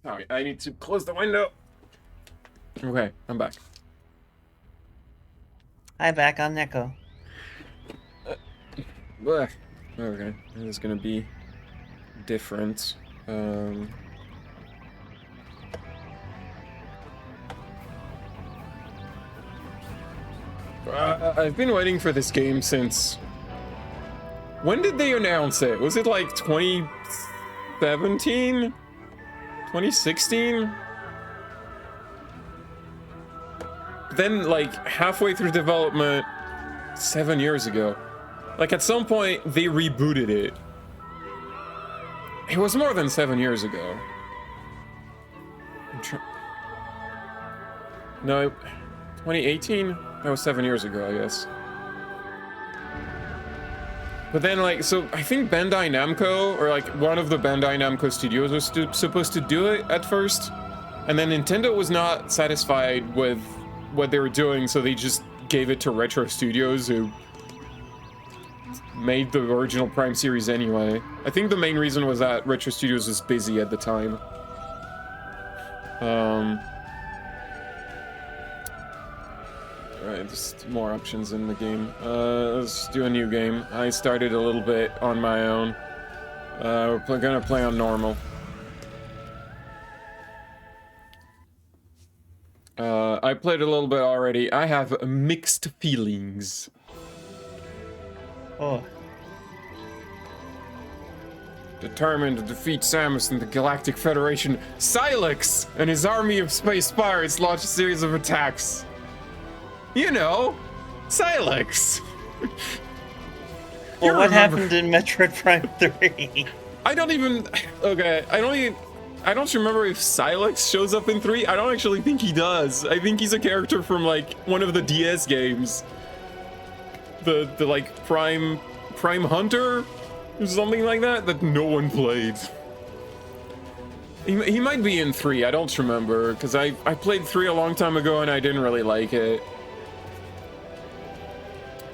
Sorry, I need to close the window. Okay, I'm back. Hi, back on Neko. Blech. Okay, this is gonna be different. Um... I've been waiting for this game since... When did they announce it? Was it like 2017? 2016? Then, like, halfway through development, 7 years ago. Like, at some point, they rebooted it. It was more than 7 years ago. No, 2018? That was 7 years ago, I guess. But then, like, so I think Bandai Namco, or like one of the Bandai Namco studios was supposed to do it at first. And then Nintendo was not satisfied with what they were doing, so they just gave it to Retro Studios, who made the original Prime series anyway. I think the main reason was that Retro Studios was busy at the time. Alright, just more options in the game. Let's do a new game. I started a little bit on my own. We're gonna play on normal. I played a little bit already. I have mixed feelings. Oh. Determined to defeat Samus and the Galactic Federation, Silex and his army of space pirates launch a series of attacks. You know, Silex. Well, what happened in Metroid Prime 3? I don't even... Okay, I don't remember if Silex shows up in 3. I don't actually think he does. I think he's a character from, like, one of the DS games. The like, Prime Hunter? Or something like that no one played. He might be in 3, I don't remember, because I played 3 a long time ago and I didn't really like it.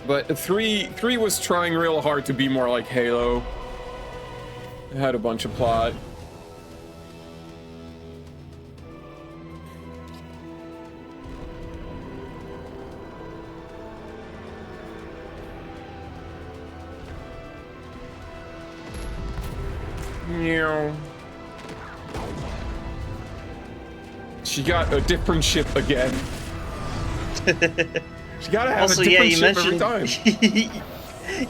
But 3 was trying real hard to be more like Halo. It had a bunch of plot. She got a different ship again. She gotta have a different ship every time.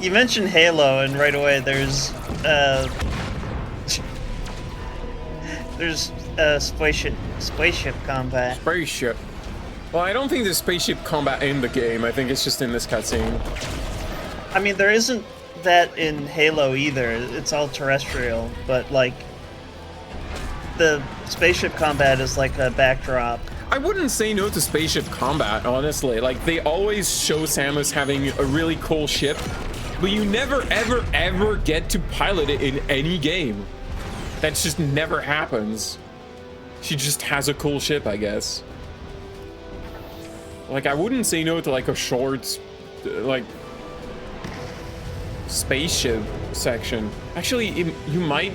You mentioned Halo, and right away there's spaceship combat. Spaceship. Well, I don't think there's spaceship combat in the game. I think it's just in this cutscene. I mean, there isn't that in Halo either. It's all terrestrial, but like the spaceship combat is like a backdrop. I wouldn't say no to spaceship combat, honestly. Like, they always show Samus having a really cool ship, but you never, ever, ever get to pilot it in any game. That just never happens. She just has a cool ship, I guess. Like, I wouldn't say no to, like, a short, like, spaceship section. Actually, you might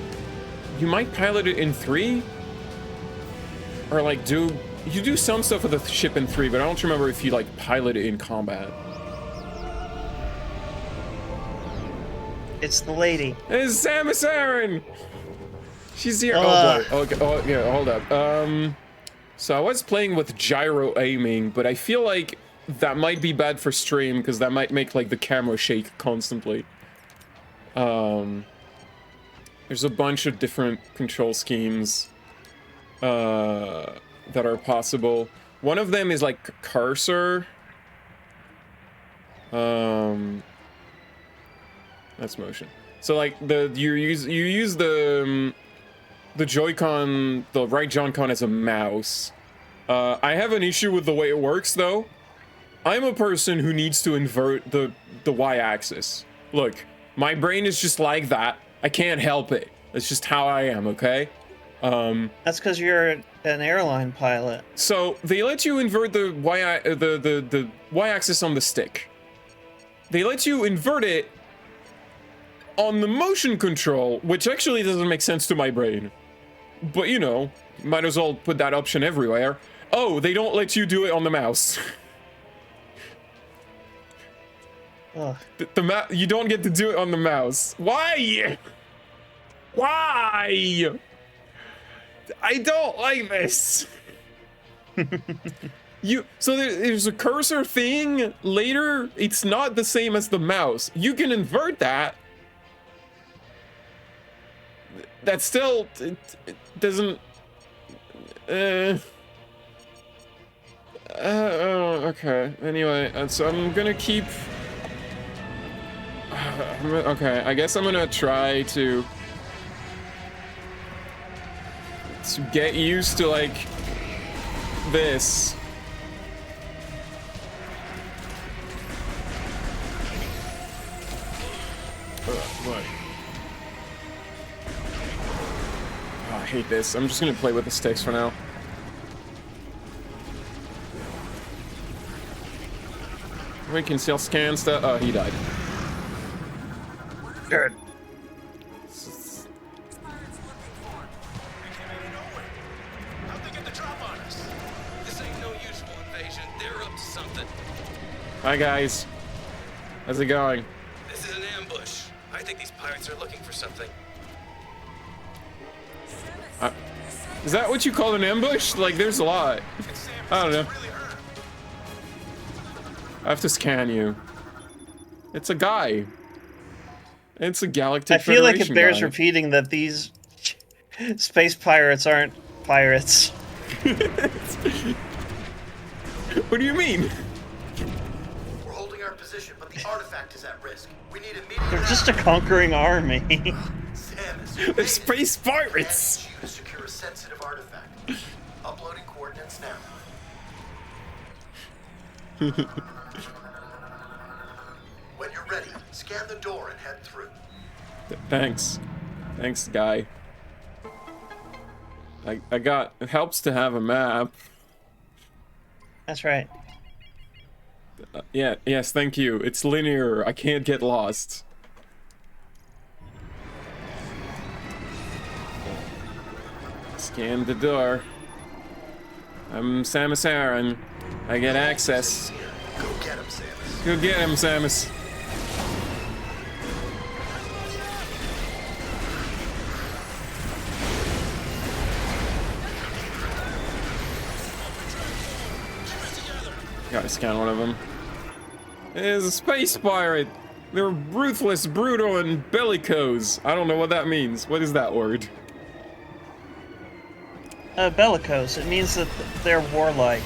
pilot it in 3? Or, like, you do some stuff with the ship in 3, but I don't remember if you, like, pilot it in combat. It's the lady. It's Samus Aran! She's here. Oh, boy. Okay. Oh, yeah, hold up. So I was playing with gyro aiming, but I feel like that might be bad for stream, because that might make, like, the camera shake constantly. There's a bunch of different control schemes that are possible. One of them is like cursor. That's motion. So like you use the Joy-Con, the right Joy-Con as a mouse. I have an issue with the way it works though. I'm a person who needs to invert the y-axis. Look, my brain is just like that. I can't help it. That's just how I am, okay? That's because you're an airline pilot. So they let you invert the y-axis on the stick. They let you invert it on the motion control, which actually doesn't make sense to my brain. But, you know, might as well put that option everywhere. Oh, they don't let you do it on the mouse. Ugh. You don't get to do it on the mouse. Why? Why? I don't like this. So there's a cursor thing later. It's not the same as the mouse. You can invert that. That still it doesn't. Okay. Anyway, so I'm gonna keep. Okay, I guess I'm gonna try to get used to like this. What? Oh, I hate this. I'm just gonna play with the sticks for now. We can still scan stuff. Oh, he died. Good. Hi guys. How's it going? This is an ambush. I think these pirates are looking for something. Is that what you call an ambush? Like, there's a lot. I don't know. I have to scan you. It's a guy. It's a Galactic I feel like it Federation bears guy. repeating that these space pirates aren't pirates. What do you mean? We're holding our position, but the artifact is at risk. We need immediate. They're just a conquering army. Samus, They're space pirates. you to secure a sensitive artifact. Uploading coordinates now. When you're ready, scan the door and head through. Thanks. Thanks, guy. I got... It helps to have a map. That's right. Yeah, yes, thank you. It's linear. I can't get lost. Scan the door. I'm Samus Aran. I get access. Go get him, Samus. Go get him, Samus. Gotta scan one of them. It's a space pirate. They're ruthless, brutal, and bellicose. I don't know what that means. What is that word? Bellicose. It means that they're warlike.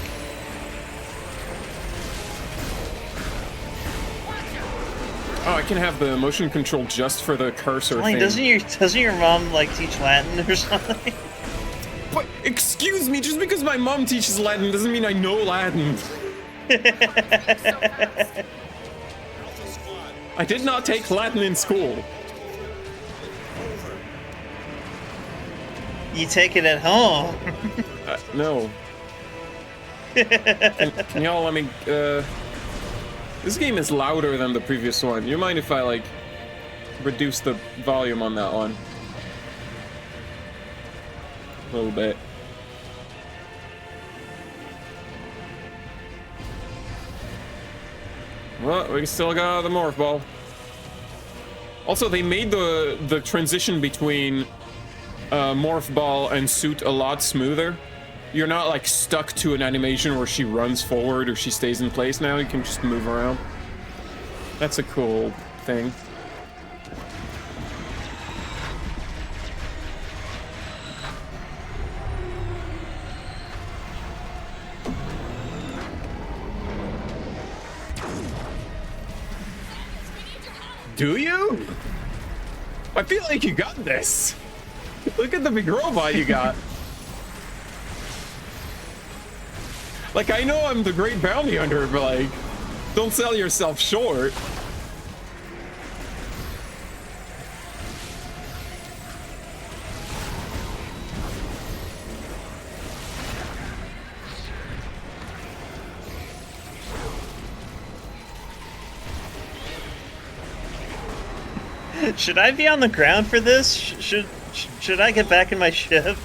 Oh, I can have the motion control just for the cursor Like, thing. doesn't your mom like teach Latin or something? But excuse me, just because my mom teaches Latin doesn't mean I know Latin. I did not take Latin in school. You take it at home. No. Can y'all let me, This game is louder than the previous one. You mind if I, like, reduce the volume on that one? A little bit. Well, we still got the morph ball. Also, they made the transition between morph ball and suit a lot smoother. You're not like stuck to an animation where she runs forward or she stays in place now. You can just move around. That's a cool thing. Do you? I feel like you got this. Look at the big robot you got. Like, I know I'm the great bounty hunter, but like, don't sell yourself short. Should I be on the ground for this? Should I get back in my ship?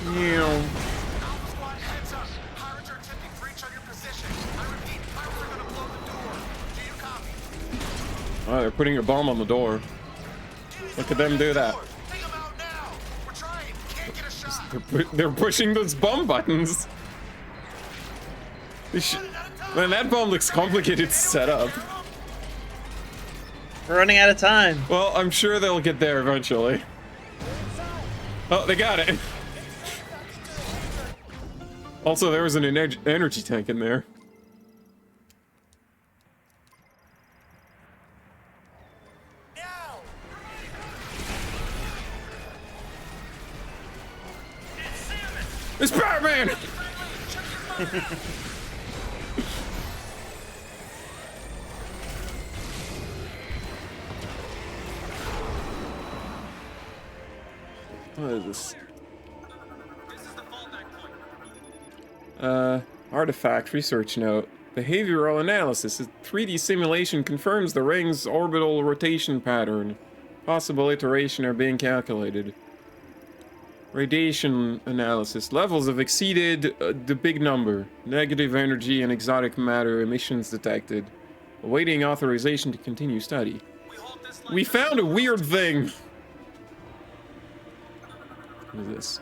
Yeah. Alpha Squad, heads up. Pirates are attempting breach on your position. I repeat, pirates are gonna blow the door. Do you copy? Oh, they're putting a bomb on the door. Look at them do that. Take them out now. We're trying. Can't get a shot. They're pushing those bomb buttons. Man, that bomb looks complicated to set up. We're running out of time. Well, I'm sure they'll get there eventually. Oh, they got it. Also, there was an energy tank in there. It's Batman! What is this? Artifact research note. Behavioral analysis. A 3D simulation confirms the ring's orbital rotation pattern. Possible iteration are being calculated. Radiation analysis. Levels have exceeded the big number. Negative energy and exotic matter emissions detected. Awaiting authorization to continue study. We found a weird thing. What is this?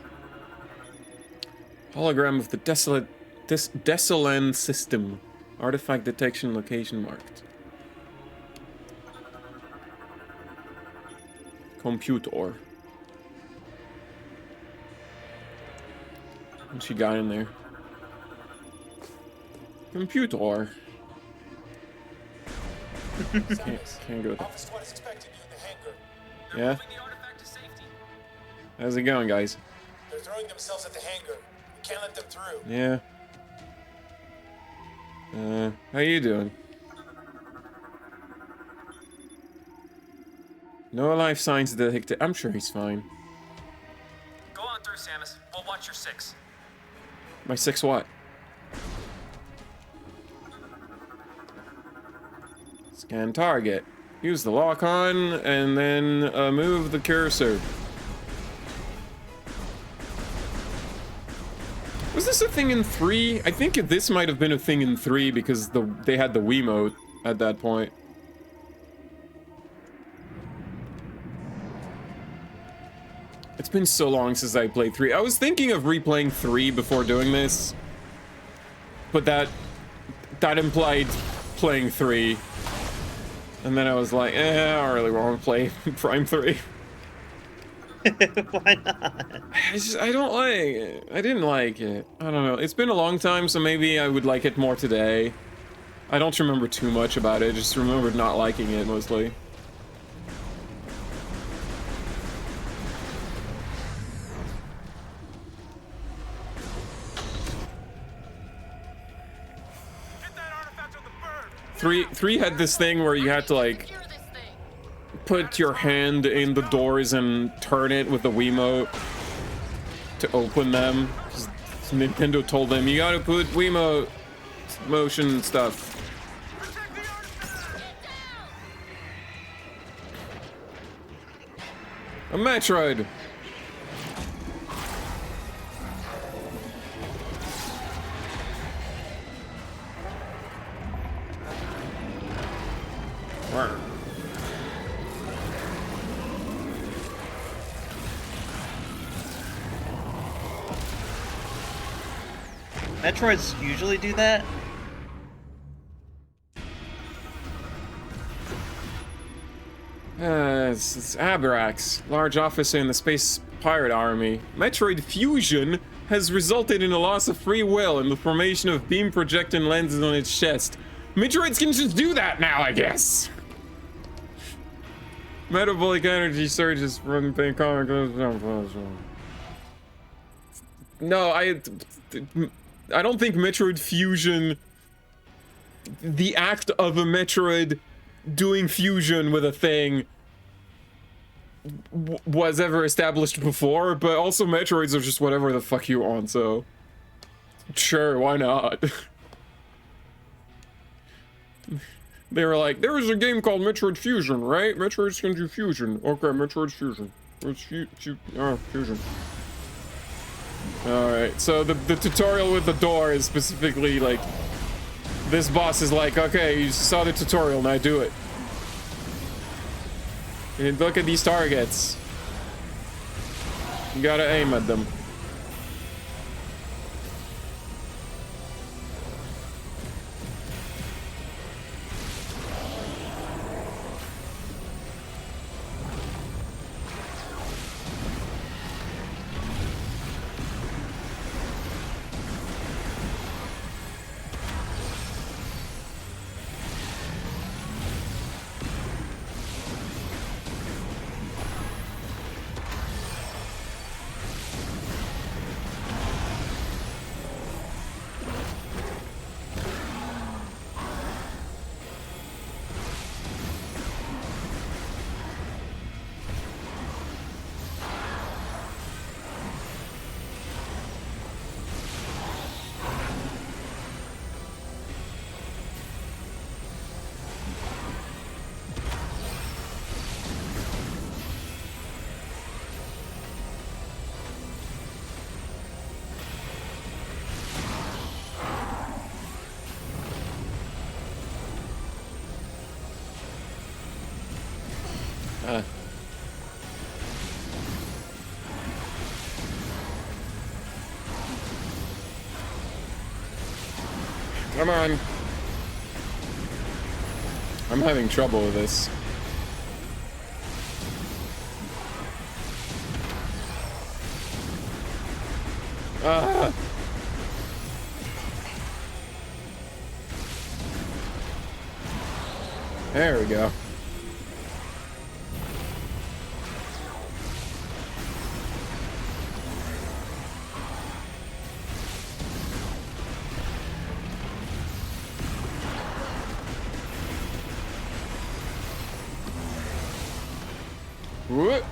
Hologram of the Desolan system. Artifact detection location marked. Computer. What she got in there? Computer. can't go there. Yeah? How's it going, guys? They're throwing themselves at the hangar. We can't let them through. Yeah. How you doing? No life signs detected. I'm sure he's fine. Go on through, Samus. We'll watch your 6. My 6 what? Scan target. Use the lock on and then move the cursor. Was this a thing in 3? I think this might have been a thing in 3 because they had the Wiimote at that point. It's been so long since I played 3. I was thinking of replaying 3 before doing this, but that implied playing 3. And then I was like, I don't really want to play Prime 3. Why not? I don't like it. I didn't like it. I don't know. It's been a long time, so maybe I would like it more today. I don't remember too much about it. Just remembered not liking it mostly. Three had this thing where you had to like put your hand in the doors and turn it with the Wiimote to open them. Nintendo told them you gotta put Wiimote motion stuff. A Metroid. Metroids usually do that? It's Abrax, large officer in the Space Pirate Army. Metroid fusion has resulted in a loss of free will and the formation of beam projecting lenses on its chest. Metroids can just do that now, I guess. Metabolic energy surges from the comic. No, I don't think Metroid fusion, the act of a Metroid doing fusion with a thing, was ever established before, but also Metroids are just whatever the fuck you want, so sure, why not? They were like, there was a game called Metroid Fusion, right? Metroids can do fusion. Okay, Metroid Fusion. It's fusion. Alright, so the tutorial with the door is specifically like, this boss is like, okay, you saw the tutorial, now do it. And look at these targets. You gotta aim at them. Come on. I'm having trouble with this. Ah. There we go. What?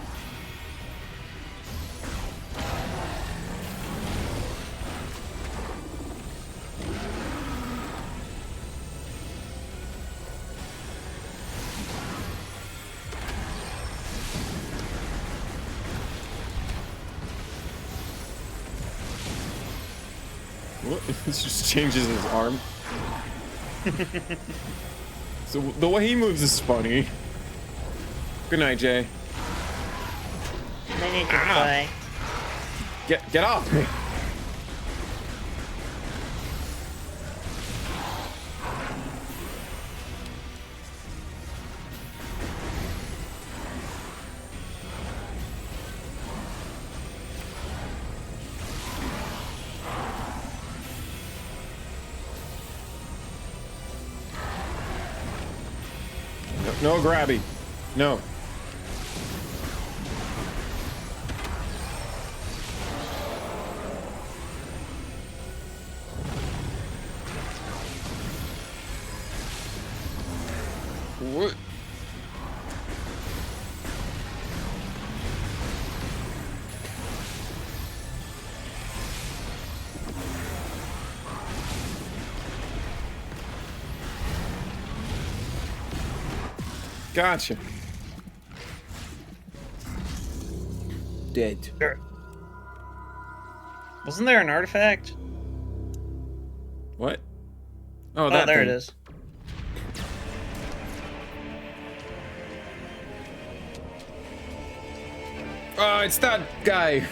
What? This just changes his arm. So the way he moves is funny. Good night, Jay. I need to buy. Get off me. No grabby. No. What? Gotcha. Dead. Sure. Wasn't there an artifact? What? Oh, that there thing. it is. Oh, it's that guy.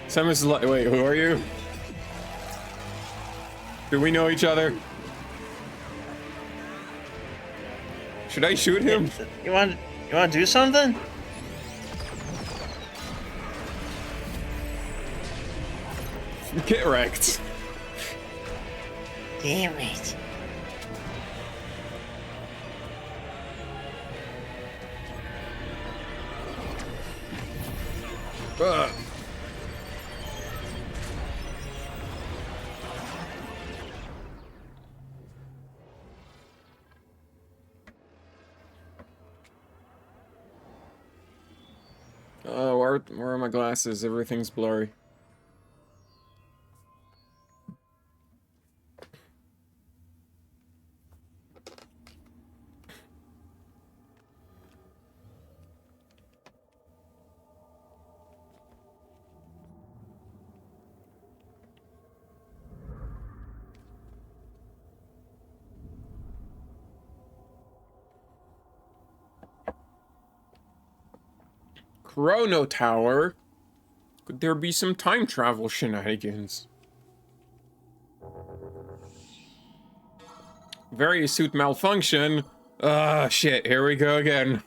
Samus, wait, who are you? Do we know each other? Should I shoot him? You want to do something? Get wrecked. Damn it. Ugh. Oh, where are my glasses? Everything's blurry. Chrono Tower. Could there be some time travel shenanigans? Various suit malfunction. Ah, shit, here we go again.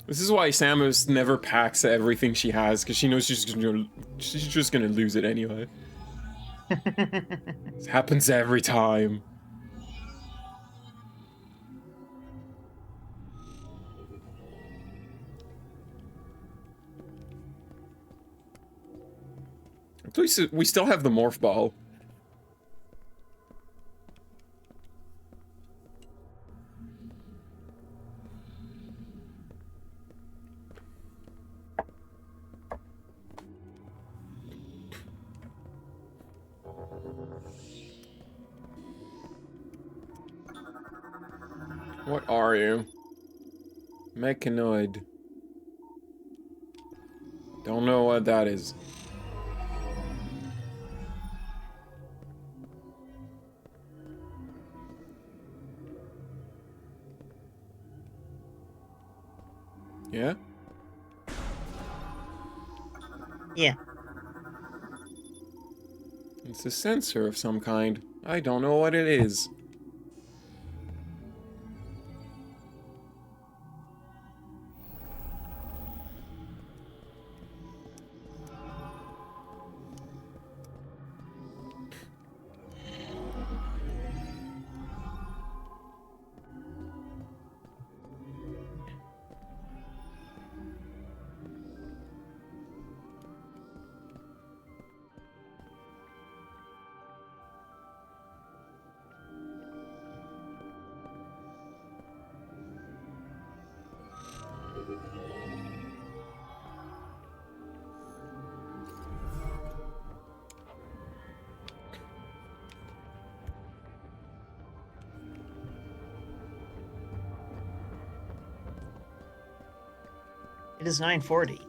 This is why Samus never packs everything she has, because she knows she's just gonna lose it anyway. This happens every time. At least we still have the morph ball. What are you? Mechanoid. Don't know what that is. Yeah? Yeah. It's a sensor of some kind. I don't know what it is. It is 9:40.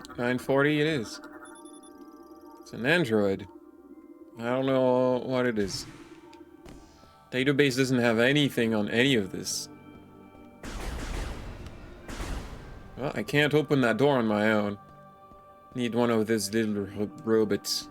940 it is. It's an android. I don't know what it is. Database doesn't have anything on any of this. Well, I can't open that door on my own. Need one of these little robots.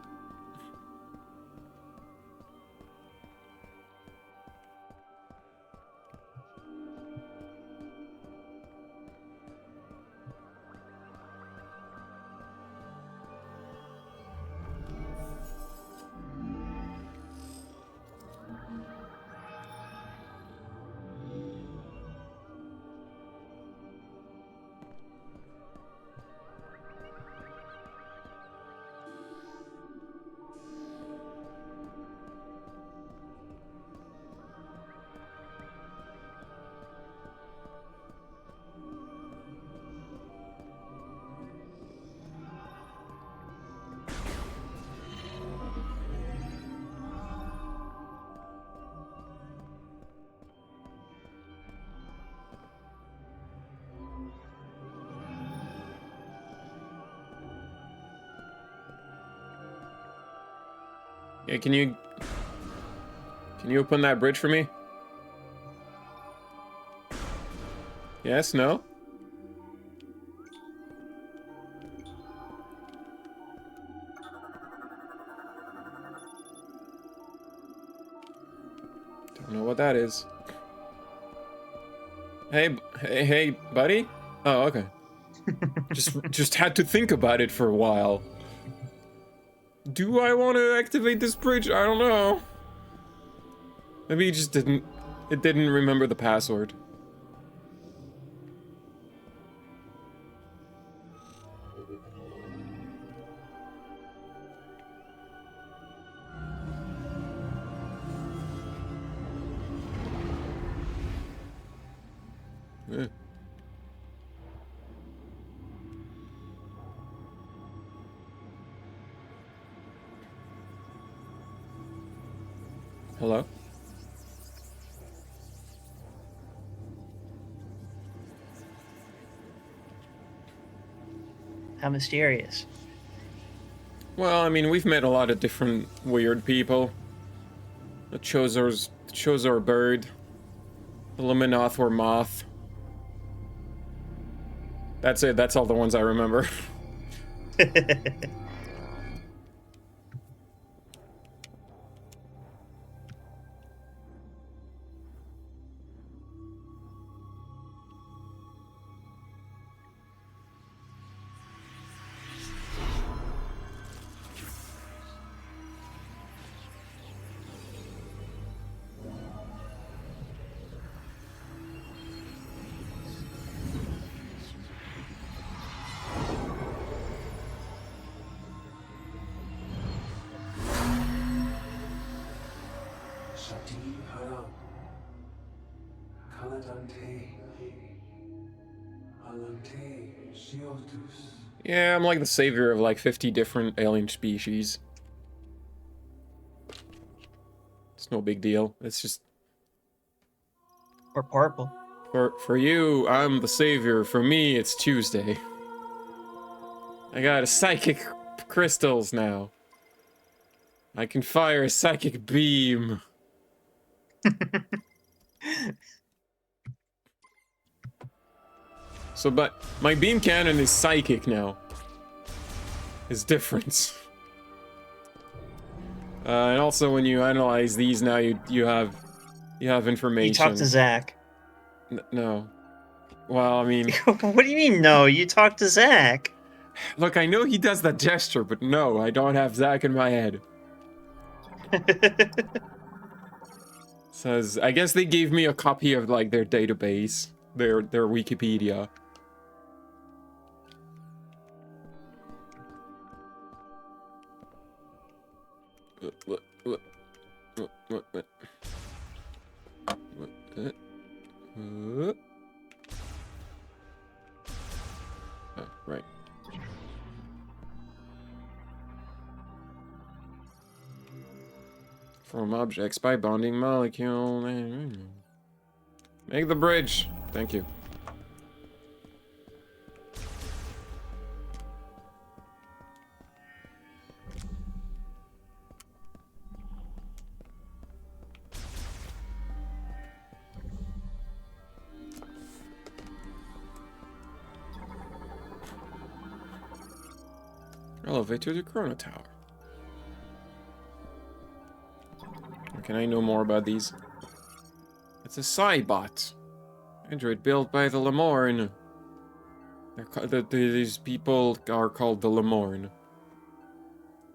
Yeah, can you open that bridge for me? Yes, no? Don't know what that is. Hey, buddy? Oh, okay. just had to think about it for a while. Do I want to activate this bridge? I don't know. Maybe it just didn't remember the password. Yeah. Hello? How mysterious. Well, I mean, we've met a lot of different weird people. The Chozor bird. The Luminoth moth. That's it, that's all the ones I remember. Yeah, I'm like the savior of like 50 different alien species. It's no big deal. It's just Or purple. for you, I'm the savior. For me, it's Tuesday. I got a psychic crystals now. I can fire a psychic beam. So, but my beam cannon is psychic now. Is different. And also, when you analyze these now, you have information. You talk to Zach. No. Well, I mean, What do you mean no? You talk to Zach. look, I know he does that gesture, but no, I don't have Zach in my head. Says, I guess they gave me a copy of like their database, their Wikipedia. Oh, right. Form objects by bonding molecule. Make the bridge. Thank you. Elevator to Chrono Tower. Can I know more about these? It's a Cybot. Android built by the Lemorn. These people are called the Lemorn.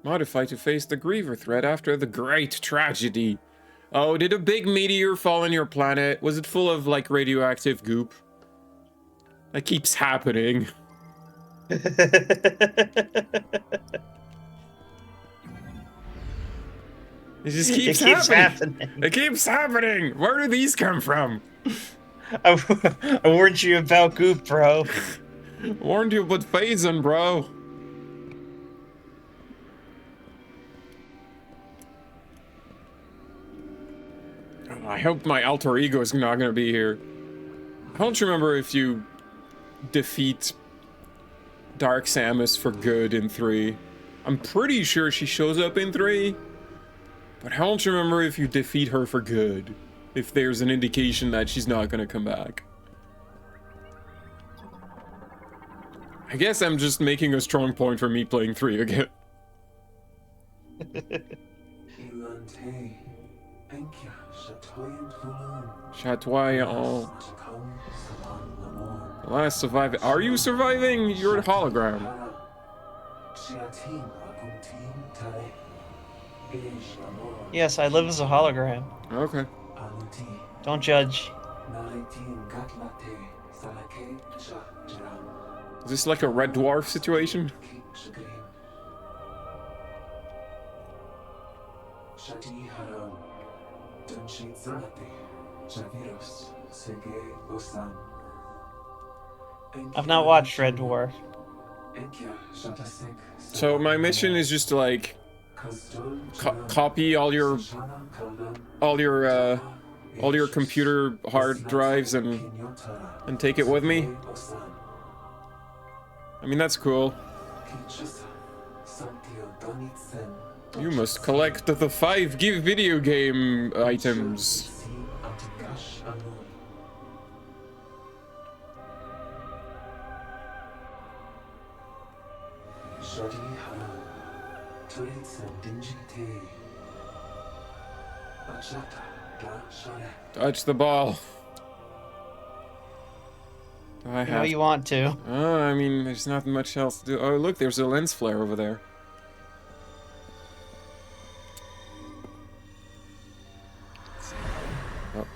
Modified to face the Griever threat after the Great Tragedy. Oh, did a big meteor fall on your planet? Was it full of, like, radioactive goop? That keeps happening. It just keeps happening. It keeps happening. Where do these come from? I warned you about goop, bro. Warned you about phasing, bro. I hope my alter ego is not going to be here. I don't remember if you defeat Dark Samus for good in 3. I'm pretty sure she shows up in 3. But I don't remember if you defeat her for good. If there's an indication that she's not gonna come back. I guess I'm just making a strong point for me playing 3 again. Chatoyant. The last survivor. Are you surviving? You're a hologram. Yes, I live as a hologram. Okay. Don't judge. Is this like a red dwarf situation? I've not watched Red Dwarf. So my mission is just to like copy all your computer hard drives and take it with me. I mean, that's cool. You must collect the 5 video game items. Touch the ball. I You know you want to. I mean, there's not much else to do. Oh, look, there's a lens flare over there.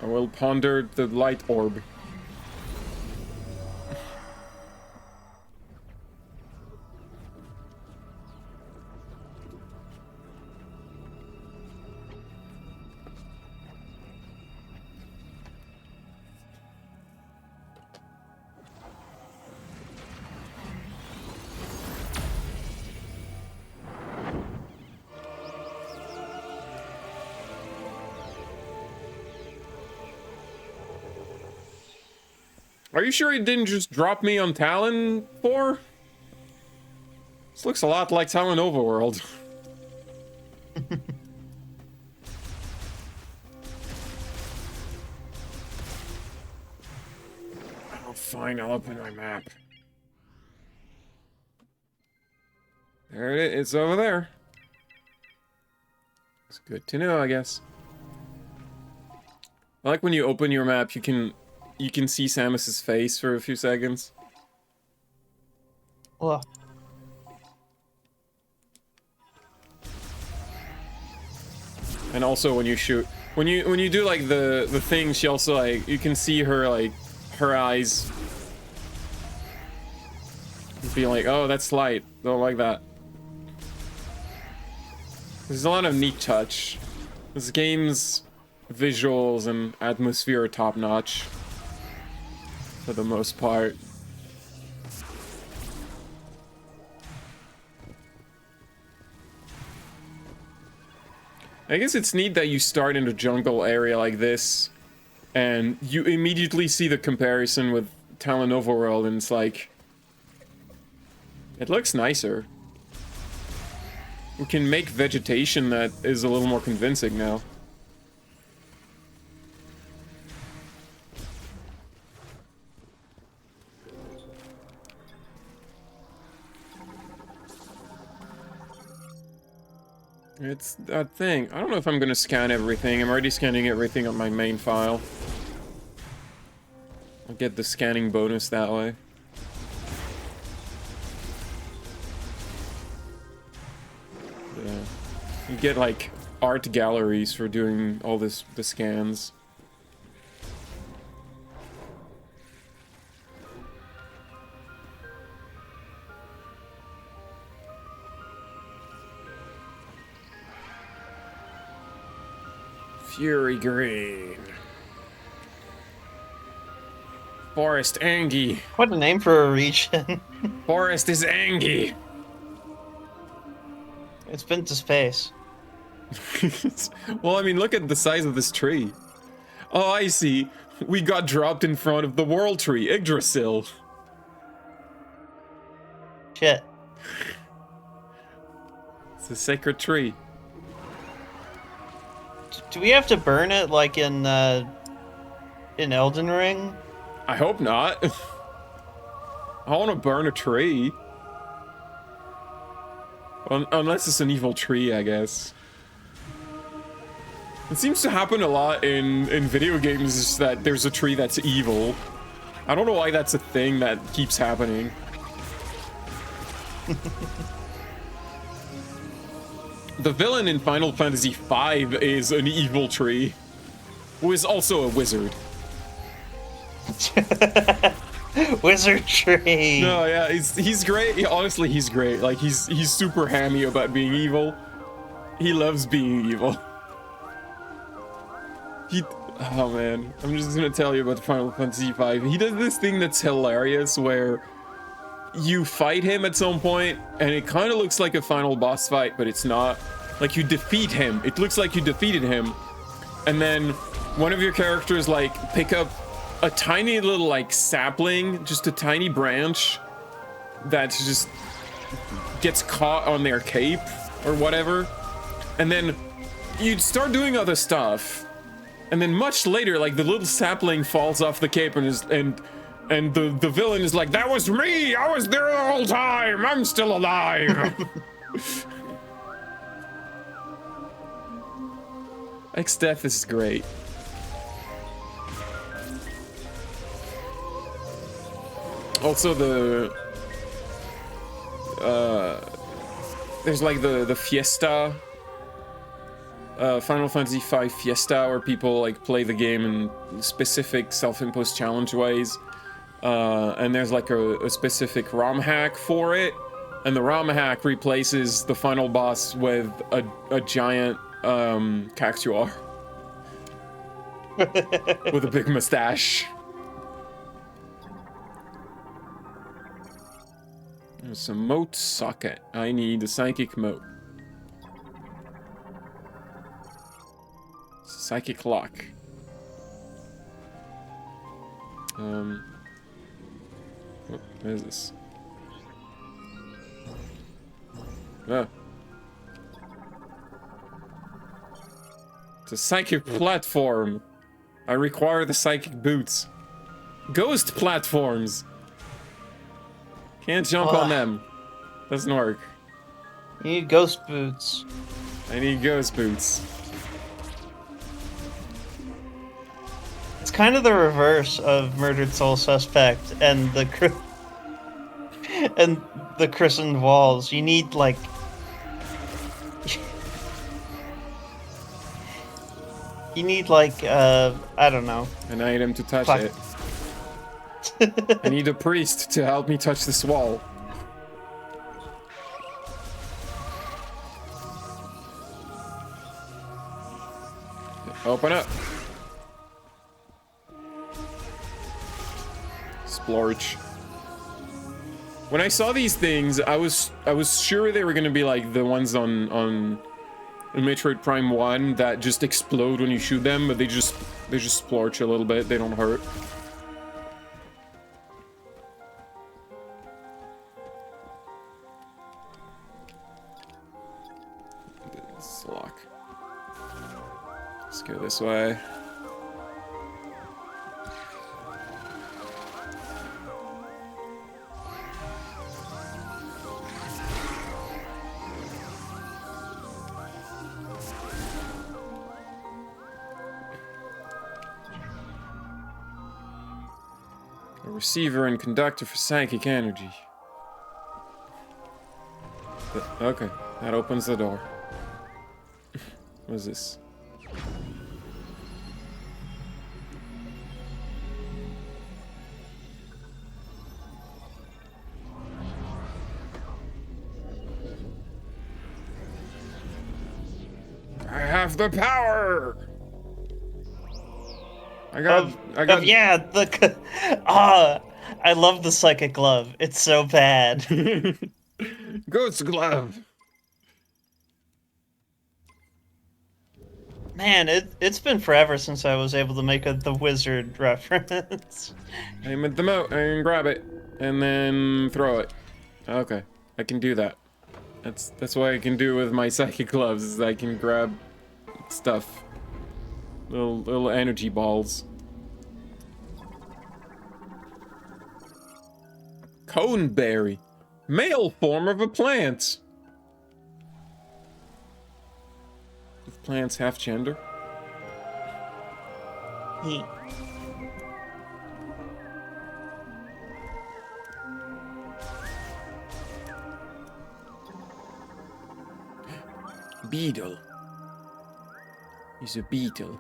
I will ponder the light orb. Are you sure he didn't just drop me on Talon 4? This looks a lot like Talon Overworld. Oh, fine, I'll open my map. There it is, it's over there. It's good to know, I guess. I like when you open your map, you can see Samus's face for a few seconds. Look. And also when you shoot, when you do like the thing, she also like, you can see her like her eyes. Be like, oh, that's light. Don't like that. There's a lot of neat touch. This game's visuals and atmosphere are top notch. For the most part. I guess it's neat that you start in a jungle area like this and you immediately see the comparison with Talon Overworld and it's like, it looks nicer. We can make vegetation that is a little more convincing now. It's that thing. I don't know if I'm gonna scan everything. I'm already scanning everything on my main file. I'll get the scanning bonus that way. Yeah. You get like art galleries for doing all the scans. Fury Green. Forest Angie. What a name for a region. Forest is Angie. It's been to space. Well, I mean, look at the size of this tree. Oh, I see. We got dropped in front of the world tree, Yggdrasil. Shit. It's a sacred tree. Do we have to burn it like in Elden Ring? I hope not. I want to burn a tree. Unless it's an evil tree, I guess. It seems to happen a lot in video games, is that there's a tree that's evil. I don't know why that's a thing that keeps happening. The villain in Final Fantasy V is an evil tree, who is also a wizard. Wizard tree. No, yeah, he's great. Yeah, honestly, he's great. Like he's super hammy about being evil. He loves being evil. Oh man, I'm just gonna tell you about Final Fantasy V. He does this thing that's hilarious where you fight him at some point and it kind of looks like a final boss fight, but it's not. Like you defeat him. It looks like you defeated him. And then one of your characters like pick up a tiny little like sapling, just a tiny branch that's just gets caught on their cape or whatever, and then you'd start doing other stuff, and then much later, like the little sapling falls off the cape and the villain is like, "That was me! I was there the whole time! I'm still alive!" X-Death is great. Also there's like the Fiesta, Final Fantasy V Fiesta, where people like play the game in specific self-imposed challenge ways. And there's like a specific ROM hack for it, and the ROM hack replaces the final boss with a giant cactuar with a big mustache. There's a moat socket. I need a psychic moat. Psychic lock. What is this? Oh. It's a psychic platform. I require the psychic boots. Ghost platforms. Can't jump on them. Doesn't work. You need ghost boots. I need ghost boots. It's kind of the reverse of Murdered Soul Suspect and the christened walls. You need like I don't know. An item to touch Fuck. it. I need a priest to help me touch this wall. Open up. Splorch. When I saw these things, I was sure they were gonna be like the ones on Metroid Prime 1 that just explode when you shoot them, but they just splorch a little bit. They don't hurt. This lock. Let's go this way. A receiver and conductor for psychic energy. Okay, that opens the door. What is this? I have the power! I got Yeah, I love the psychic glove. It's so bad. Ghost glove. Man, it's been forever since I was able to make the wizard reference. Aim at the moat and grab it, and then throw it. Okay, I can do that. That's what I can do with my psychic gloves. Is I can grab stuff, little energy balls. Coneberry, male form of a plant. If plants have gender. Beetle. He's a beetle.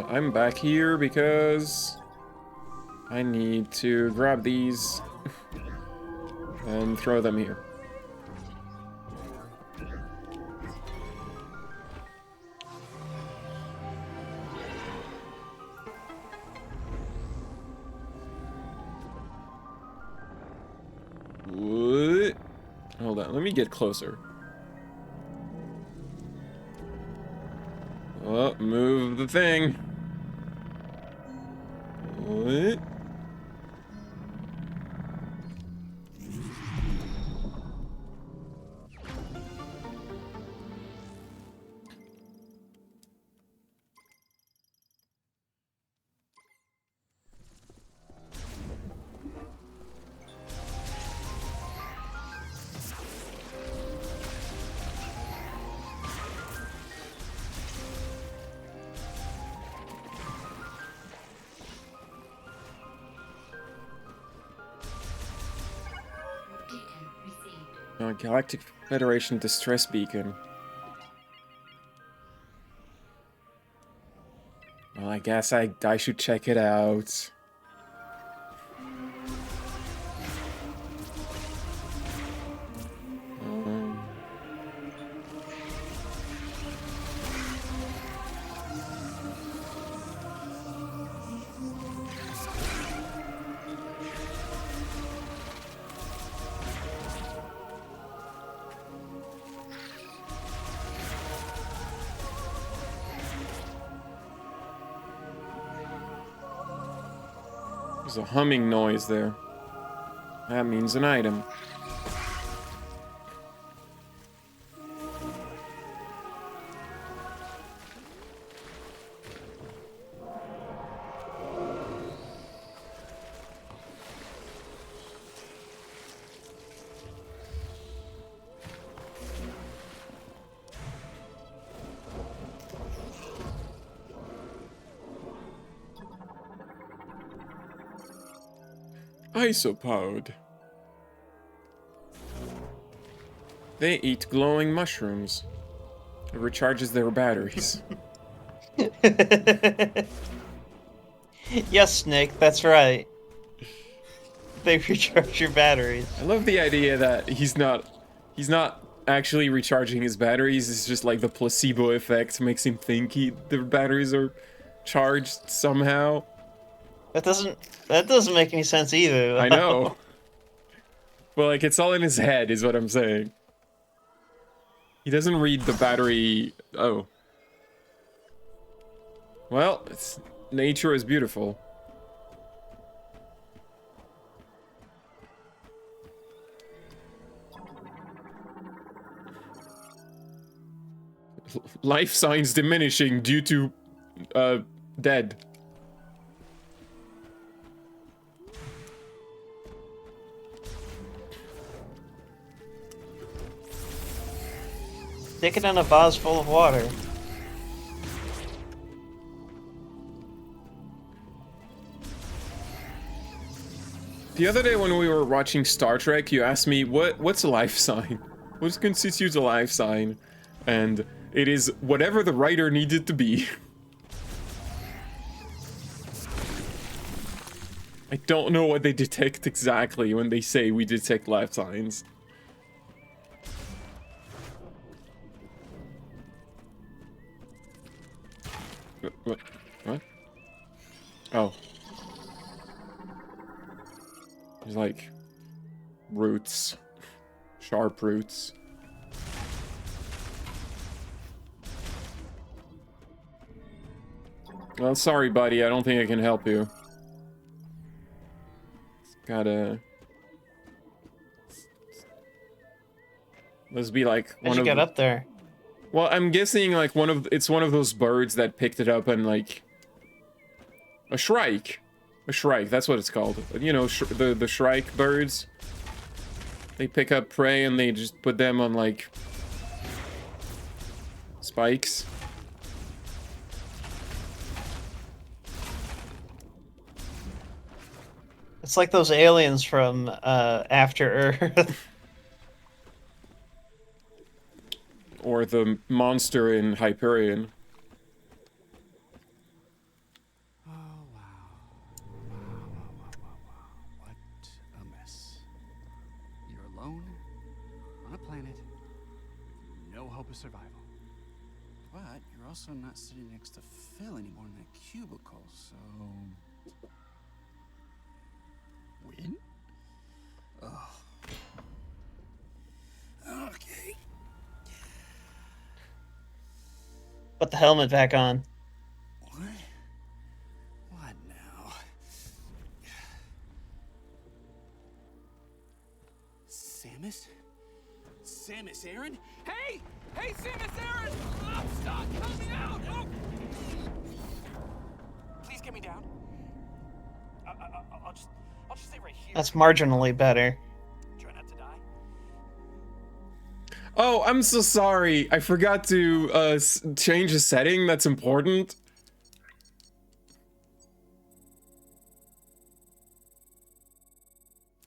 I'm back here because I need to grab these and throw them here. What? Hold on, let me get closer. Oh, move the thing. What? Galactic Federation distress beacon. Well, I guess I should check it out. There's a humming noise there. That means an item. Isopod. They eat glowing mushrooms. It recharges their batteries. Yes, Nick, that's right. They recharge your batteries. I love the idea that he's not actually recharging his batteries. It's just like the placebo effect makes him think the batteries are charged somehow. That doesn't make any sense either, though. I know. Well, like, it's all in his head, is what I'm saying. He doesn't read the battery... Oh. Well, nature is beautiful. Life signs diminishing due to... dead. Stick it in a vase full of water. The other day when we were watching Star Trek, you asked me, what's a life sign? What constitutes a life sign? And it is whatever the writer needed to be. I don't know what they detect exactly when they say we detect life signs. What? What? Oh. There's like roots. Sharp roots. Well, sorry, buddy. I don't think I can help you. Gotta... Must be like How'd you get up there? Well, I'm guessing like it's one of those birds that picked it up and like a shrike. A shrike, that's what it's called. You know, the shrike birds. They pick up prey and they just put them on like spikes. It's like those aliens from After Earth. Or the monster in Hyperion. Oh, wow. What a mess. You're alone, on a planet, with no hope of survival. But you're also not sitting next to Phil anymore in that cubicle, so... Win? Ugh. Put the helmet back on. What? What now? Samus? Samus Aran? Hey! Hey, Samus Aran! Oh, stop! Help me out! Oh! Please get me down. I'll just stay right here. That's marginally better. Try not to die. Oh, I'm so sorry. I forgot to change a setting that's important.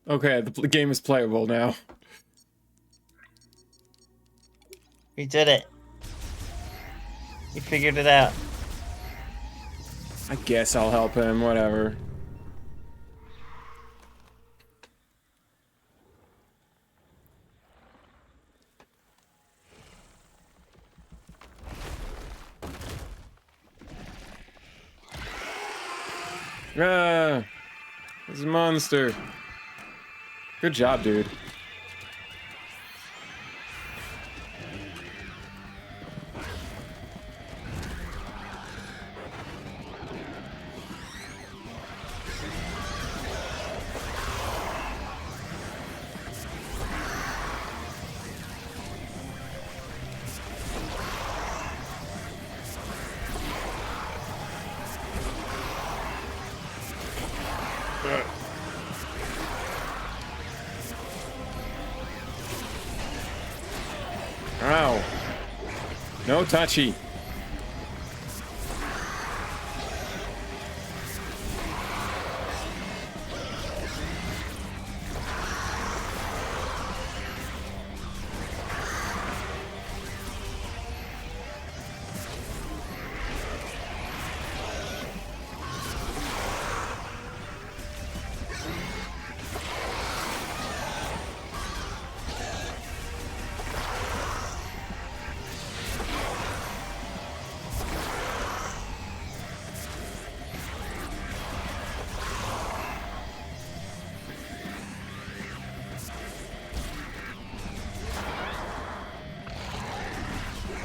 Okay, the game is playable now. We did it. You figured it out. I guess I'll help him, whatever. Ah, it's a monster. Good job, dude. Ow. No touchy.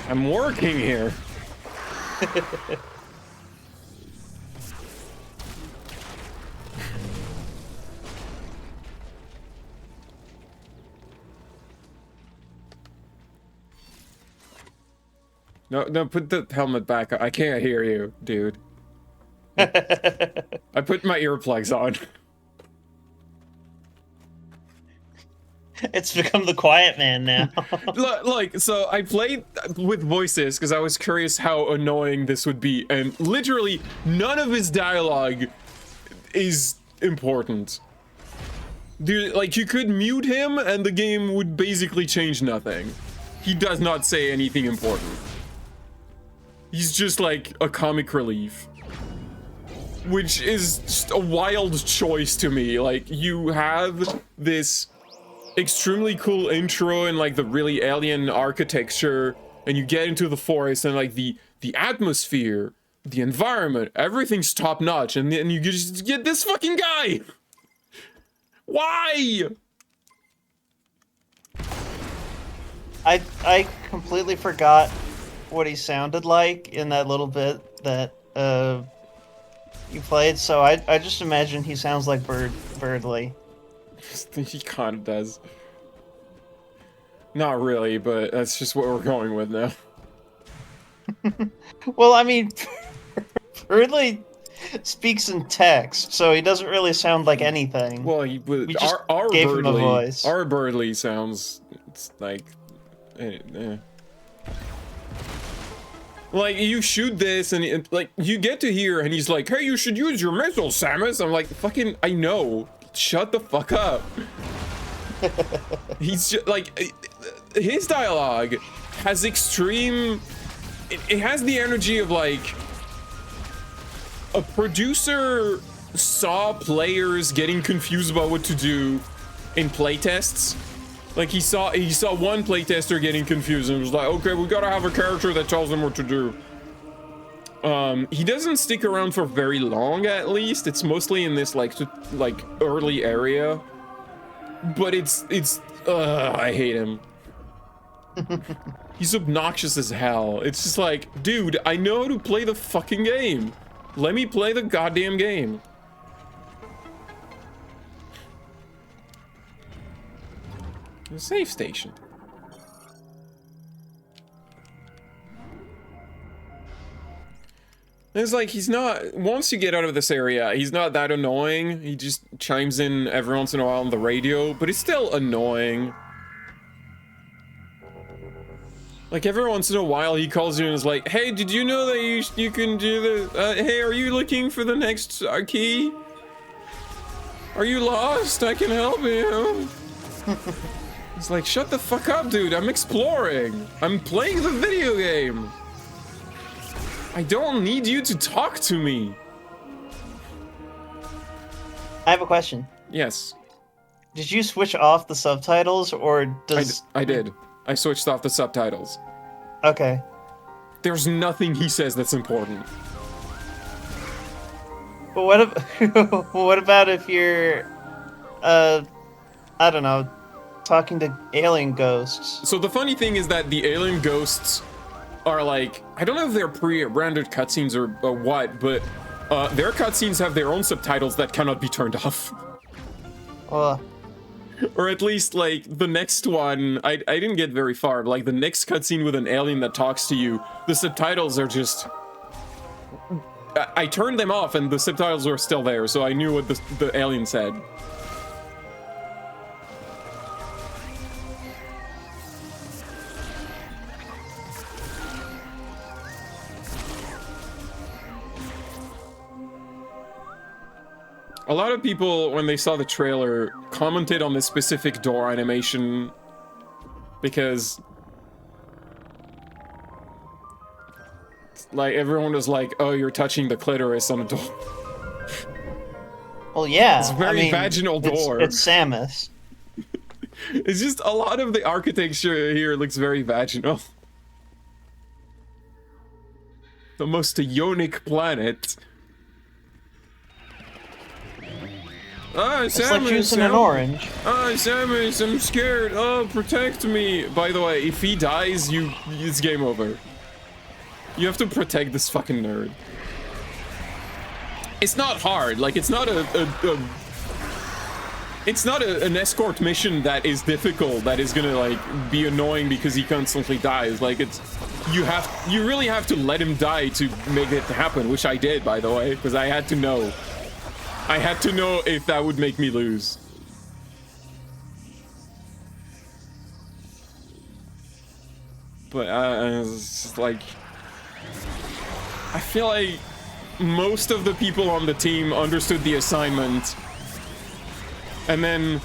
I'm working here. No, put the helmet back. I can't hear you, dude. I put my earplugs on. It's become the quiet man now. Like, so I played with voices because I was curious how annoying this would be, and literally none of his dialogue is important. Dude, like, you could mute him and the game would basically change nothing. He does not say anything important. He's just like a comic relief. Which is just a wild choice to me. Like, you have this extremely cool intro and like the really alien architecture, and you get into the forest and like the atmosphere, the environment, everything's top notch, and then you just get this fucking guy. Why? I completely forgot what he sounded like in that little bit that you played, so I just imagine he sounds like Birdly. He kind of does. Not really, but that's just what we're going with now. Well, I mean, Birdly speaks in text, so he doesn't really sound like anything. Well, We just our gave him a Birdly, voice. our Birdly sounds like, like you shoot this and like you get to here and he's like, hey, you should use your missile, Samus. I'm like, fucking, I know. Shut the fuck up. He's just like, his dialogue has extreme, it has the energy of like a producer saw players getting confused about what to do in playtests. Like he saw one playtester getting confused and was like, okay, we gotta have a character that tells them what to do. He doesn't stick around for very long, at least. It's mostly in this like early area. But it's I hate him. He's obnoxious as hell. It's just like, dude, I know how to play the fucking game. Let me play the goddamn game. The safe station. It's like, he's not, once you get out of this area, he's not that annoying. He just chimes in every once in a while on the radio, but it's still annoying. Like, every once in a while, he calls you and is like, hey, did you know that you can do the, hey, are you looking for the next key? Are you lost? I can help you. It's like, shut the fuck up, dude. I'm exploring. I'm playing the video game. I don't need you to talk to me. I have a question. Yes. Did you switch off the subtitles, or does... I did. I switched off the subtitles. Okay. There's nothing he says that's important. But what about if you're, I don't know, talking to alien ghosts? So the funny thing is that the alien ghosts are like, I don't know if they're pre-rendered cutscenes or what, but their cutscenes have their own subtitles that cannot be turned off. Or at least, like, the next one, I didn't get very far, but, like, the next cutscene with an alien that talks to you, the subtitles are just... I turned them off and the subtitles were still there, so I knew what the alien said. A lot of people, when they saw the trailer, commented on this specific door animation because, like, everyone was like, oh, you're touching the clitoris on a door. Well, yeah. It's a very vaginal door. It's Samus. It's just a lot of the architecture here looks very vaginal. The most ionic planet. Ah, It's Samus, like choosing an orange. Ah, Samus, I'm scared. Oh, protect me. By the way, if he dies, it's game over. You have to protect this fucking nerd. It's not hard. Like, it's not an escort mission that is difficult, that is gonna, like, be annoying because he constantly dies. Like, it's... You really have to let him die to make it happen, which I did, by the way, because I had to know. I had to know if that would make me lose. But, it's just like... I feel like most of the people on the team understood the assignment. And then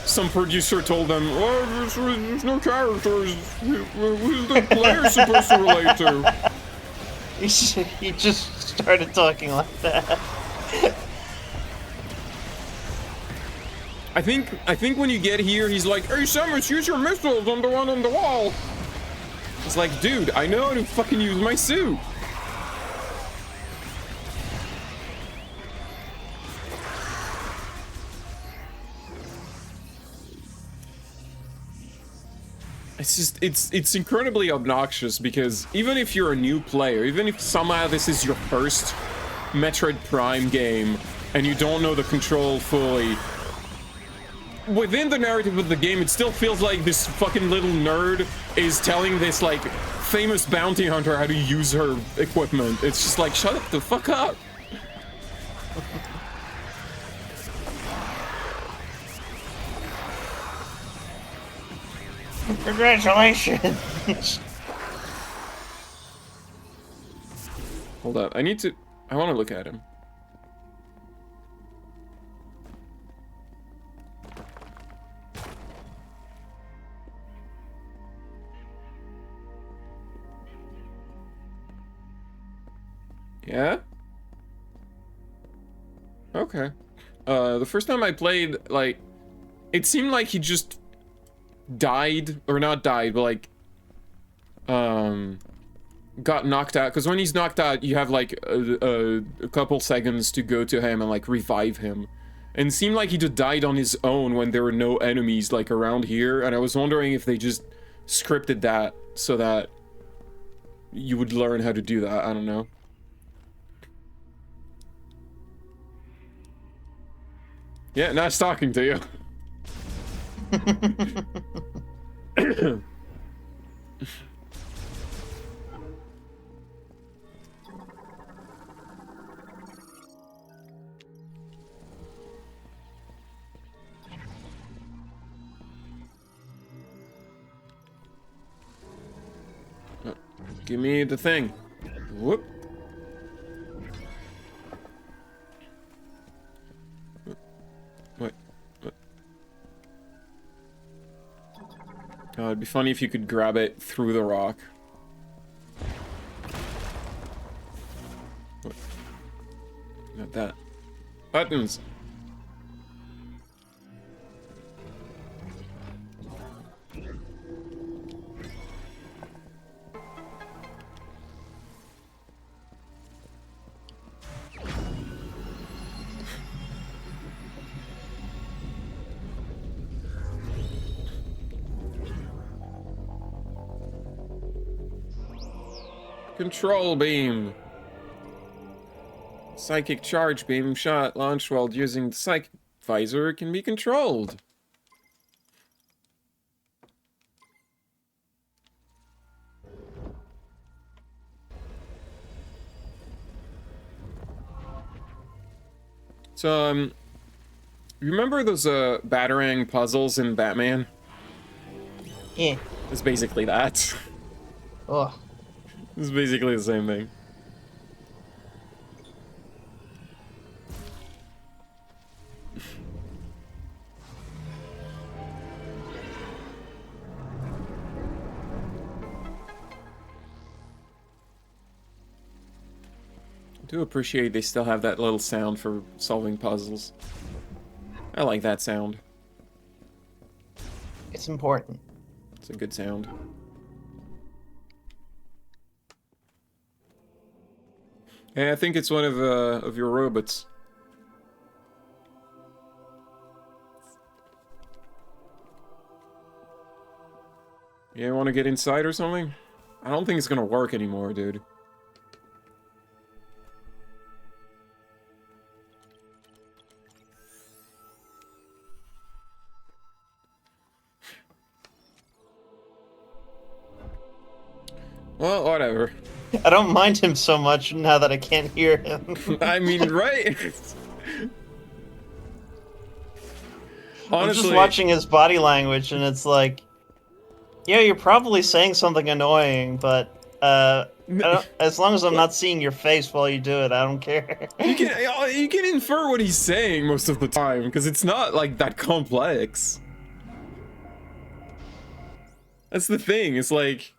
some producer told them, oh, there's no characters. Who's the player supposed to relate to? He just started talking like that. I think when you get here, he's like, hey, Samus, use your missiles on the one on the wall. It's like, dude, I know how to fucking use my suit. It's just, it's incredibly obnoxious because even if you're a new player, even if somehow this is your first Metroid Prime game and you don't know the control fully, within the narrative of the game, it still feels like this fucking little nerd is telling this, like, famous bounty hunter how to use her equipment. It's just like, shut the fuck up. Congratulations! Hold up, I want to look at him. Yeah? Okay. The first time I played, like, it seemed like he just died, or not died, but like, got knocked out. Because when he's knocked out, you have like a couple seconds to go to him and like revive him. And it seemed like he just died on his own when there were no enemies like around here. And I was wondering if they just scripted that so that you would learn how to do that. I don't know. Yeah, nice talking to you. Give me the thing. Whoop. What? Oh, it'd be funny if you could grab it through the rock. What? Not that. Buttons. Control beam. Psychic charge beam shot launched while using the psychic visor can be controlled. So, remember those Batarang puzzles in Batman? Yeah. It's basically that. Oh. It's basically the same thing. I do appreciate they still have that little sound for solving puzzles. I like that sound. It's important. It's a good sound. Hey, I think it's one of your robots. Yeah, want to get inside or something? I don't think it's gonna work anymore, dude. Well, whatever. I don't mind him so much now that I can't hear him. I mean, right? I'm Honestly, just watching his body language, and it's like, yeah, you're probably saying something annoying, but as long as I'm not seeing your face while you do it, I don't care. you can infer what he's saying most of the time because it's not like that complex. That's the thing. It's like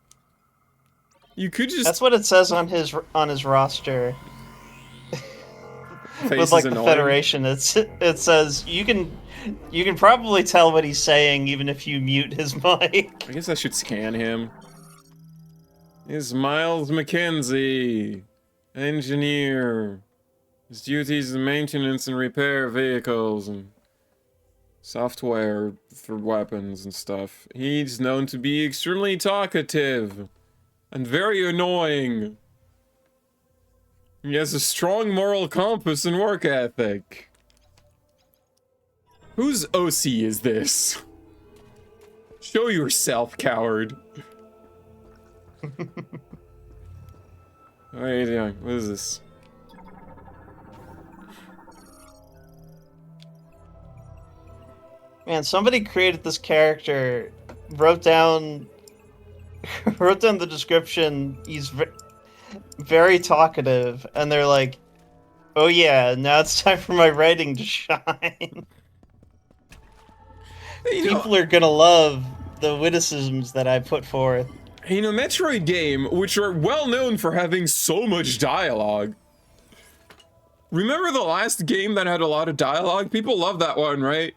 you could just. That's what it says on his roster. Face With like is the annoying. Federation, it says you can probably tell what he's saying even if you mute his mic. I guess I should scan him. Is Miles McKenzie, engineer. His duties is maintenance and repair vehicles and software for weapons and stuff. He's known to be extremely talkative and very annoying. He has a strong moral compass and work ethic. Whose OC is this? Show yourself, coward. What are you doing? What is this? Man, somebody created this character, wrote down the description. He's very talkative, and they're like, "Oh yeah, now it's time for my writing to shine." People are gonna love the witticisms that I put forth. You know, Metroid game, which are well known for having so much dialogue. Remember the last game that had a lot of dialogue? People love that one, right?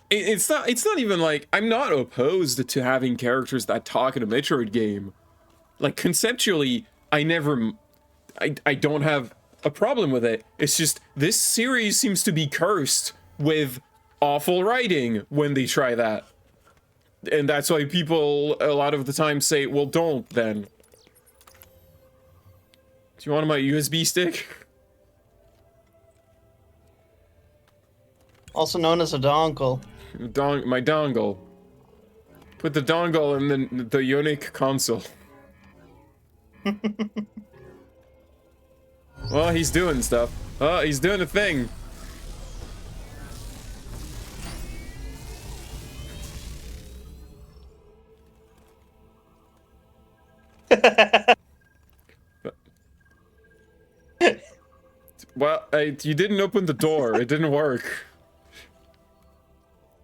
It's not even like, I'm not opposed to having characters that talk in a Metroid game. Like, conceptually, I don't have a problem with it. It's just, this series seems to be cursed with awful writing when they try that. And that's why people a lot of the time say, well, don't then. Do you want my USB stick? Also known as a dongle. My dongle. Put the dongle in the Unique console. Well, he's doing stuff. Oh, he's doing a thing. Well, you didn't open the door. It didn't work.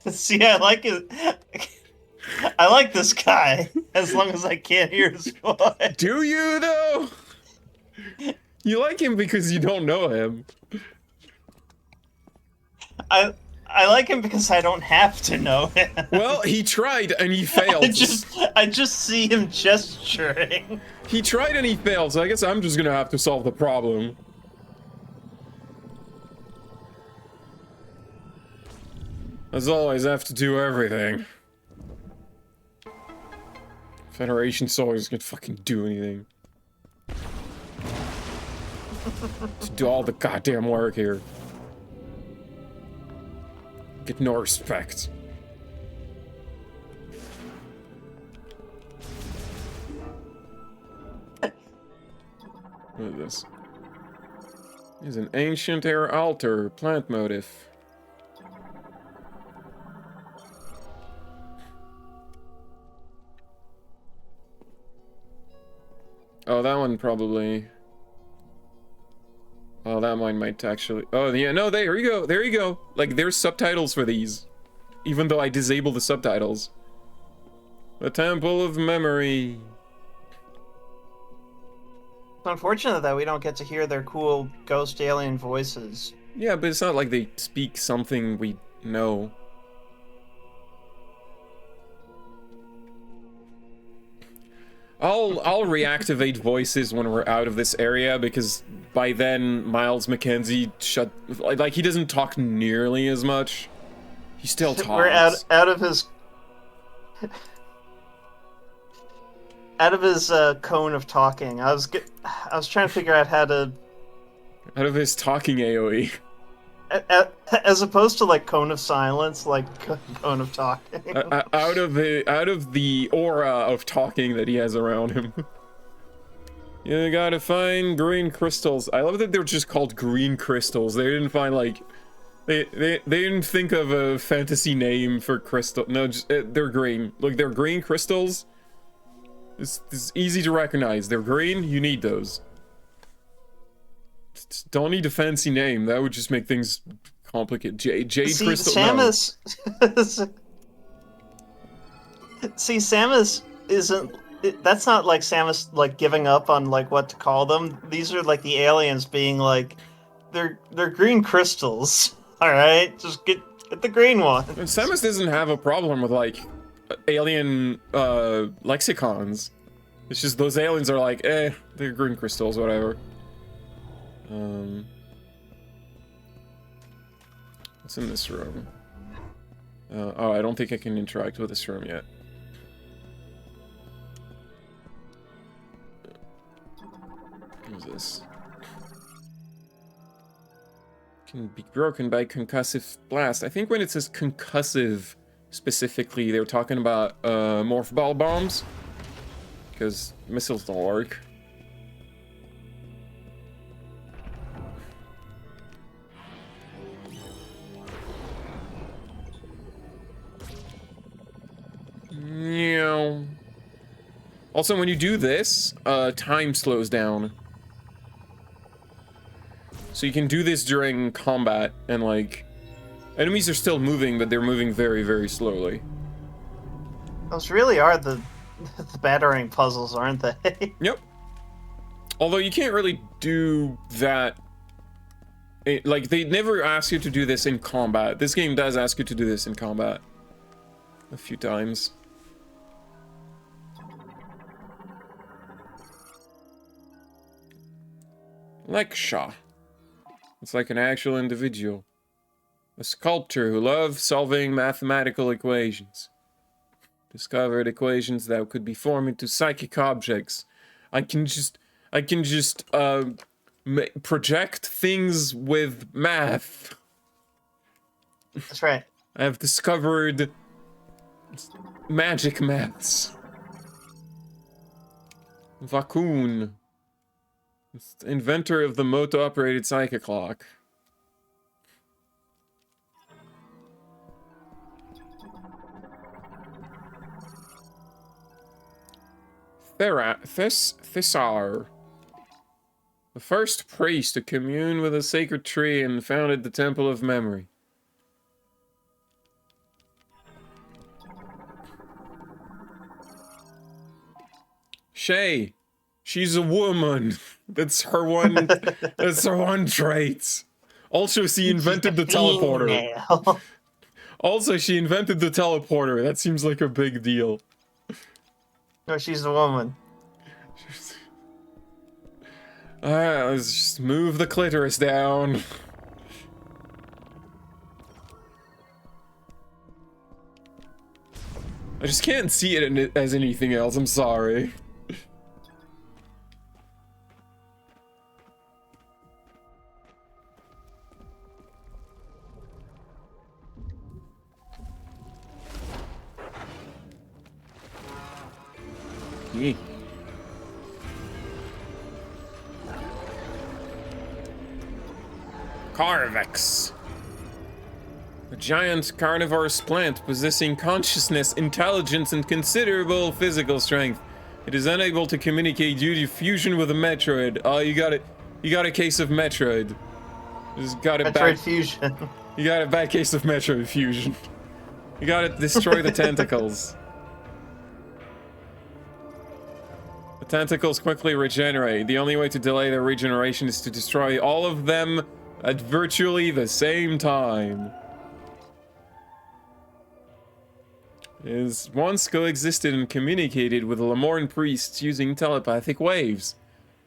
See, I like it. I like this guy, as long as I can't hear his voice. Do you, though? You like him because you don't know him. I like him because I don't have to know him. Well, he tried and he failed. I just see him gesturing. He tried and he failed, so I guess I'm just gonna have to solve the problem. As always, I have to do everything. Federation soldiers can fucking do anything. To do all the goddamn work here. Get no respect. What is this? It's an ancient air altar plant motif. Oh, that one probably. Oh, that one might actually. Oh, yeah, no, there you go. There you go. Like, there's subtitles for these. Even though I disable the subtitles. The Temple of Memory. It's unfortunate that we don't get to hear their cool ghost alien voices. Yeah, but it's not like they speak something we know. I'll reactivate voices when we're out of this area, because by then Miles McKenzie like he doesn't talk nearly as much. He still talks. We're out of his cone of talking. I was trying to figure out how to out of his talking AoE. as opposed to like cone of silence, like cone of talking. out of the aura of talking that he has around him. You gotta find green crystals. I love that they're just called green crystals. They didn't find like they didn't think of a fantasy name for crystal. No, just they're green. Look, they're green crystals. It's easy to recognize. They're green. You need those. Don't need a fancy name. That would just make things complicated. Jade crystal. Samus. See, Samus isn't. That's not like Samus like giving up on like what to call them. These are like the aliens being like, they're green crystals. All right, just get the green one. And Samus doesn't have a problem with like alien lexicons. It's just those aliens are like, they're green crystals, whatever. What's in this room? Oh, I don't think I can interact with this room yet. What is this? Can be broken by concussive blast. I think when it says concussive specifically, they're talking about morph ball bombs, because missiles don't work. Yeah. Also, when you do this, time slows down. So you can do this during combat, and like, enemies are still moving, but they're moving very, very slowly. Those really are the battering puzzles, aren't they? Yep. Although you can't really do that. Like, they never ask you to do this in combat. This game does ask you to do this in combat. A few times. Leksha. It's like an actual individual. A sculptor who loved solving mathematical equations. Discovered equations that could be formed into psychic objects. I can just project things with math. That's right. I have discovered magic maths. Vakun. Inventor of the motor-operated psychic clock. Thisar. The first priest to commune with a sacred tree and founded the Temple of Memory. Shay. She's a woman. That's her one. That's her one trait. Also, she invented the teleporter. Female. Also, she invented the teleporter. That seems like a big deal. No, she's a woman. Alright, let's just move the clitoris down. I just can't see it as anything else. I'm sorry. Yeah. Carvex. A giant carnivorous plant possessing consciousness, intelligence, and considerable physical strength. It is unable to communicate due to fusion with a Metroid. Oh, you got it. You got a case of Metroid. Just got it Metroid back. fusion. You got a bad case of Metroid fusion. You gotta destroy the tentacles. The tentacles quickly regenerate. The only way to delay their regeneration is to destroy all of them at virtually the same time. Is once coexisted and communicated with Lamorne priests using telepathic waves.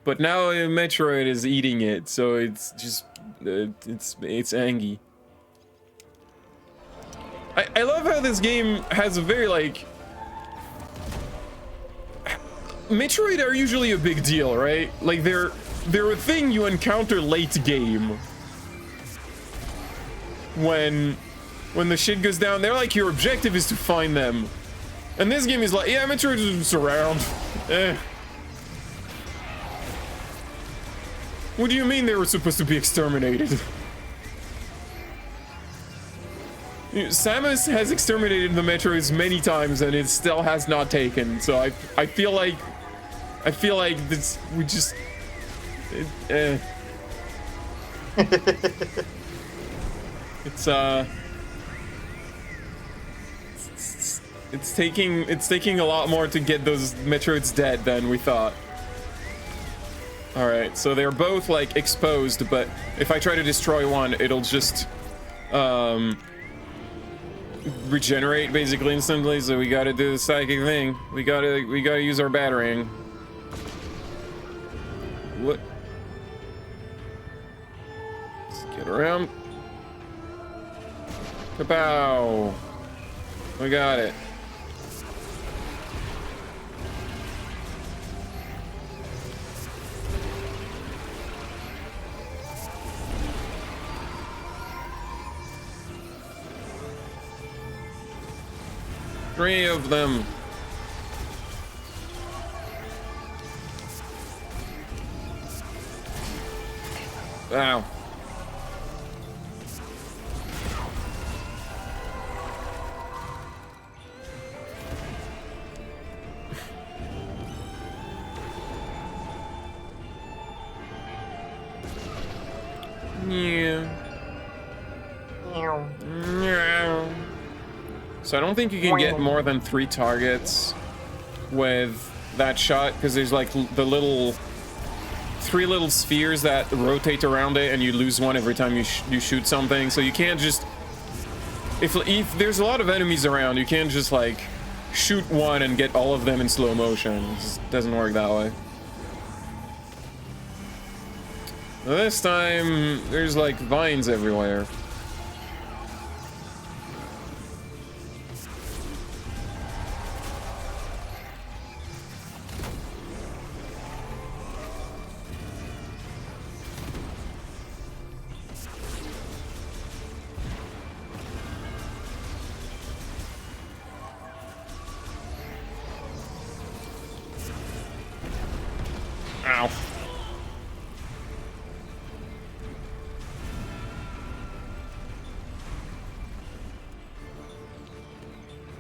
But now Metroid is eating it, so it's just... it's Angie. I love how this game has a very, like... Metroid are usually a big deal, right? Like, they're a thing you encounter late game. When the shit goes down, they're like, your objective is to find them. And this game is like, yeah, Metroid is just around. What do you mean they were supposed to be exterminated? Samus has exterminated the Metroids many times and it still has not taken, so I feel like this, we just... It's taking a lot more to get those Metroids dead than we thought. Alright, so they're both, like, exposed, but if I try to destroy one, it'll just, regenerate basically instantly, so we gotta do the psychic thing. We gotta use our battering. What? Let's get around. Kapow! We got it. Three of them. Ow. Yeah. Yeah. So I don't think you can get more than 3 targets with that shot, because there's like the 3 little spheres that rotate around it, and you lose one every time you shoot something. So you can't just, if there's a lot of enemies around, you can't just like shoot one and get all of them in slow motion. It just doesn't work that way. This time there's like vines everywhere.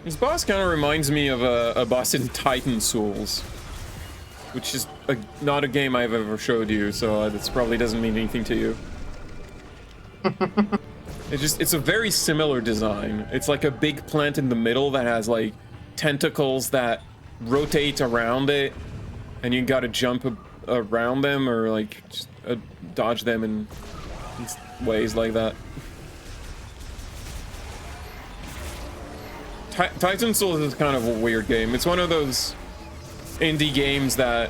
This boss kind of reminds me of a boss in Titan Souls, which is not a game I've ever showed you, so this probably doesn't mean anything to you. It's a very similar design. It's like a big plant in the middle that has like tentacles that rotate around it, and you gotta jump around them or like just, dodge them in ways like that. Titan Souls is kind of a weird game. It's one of those indie games that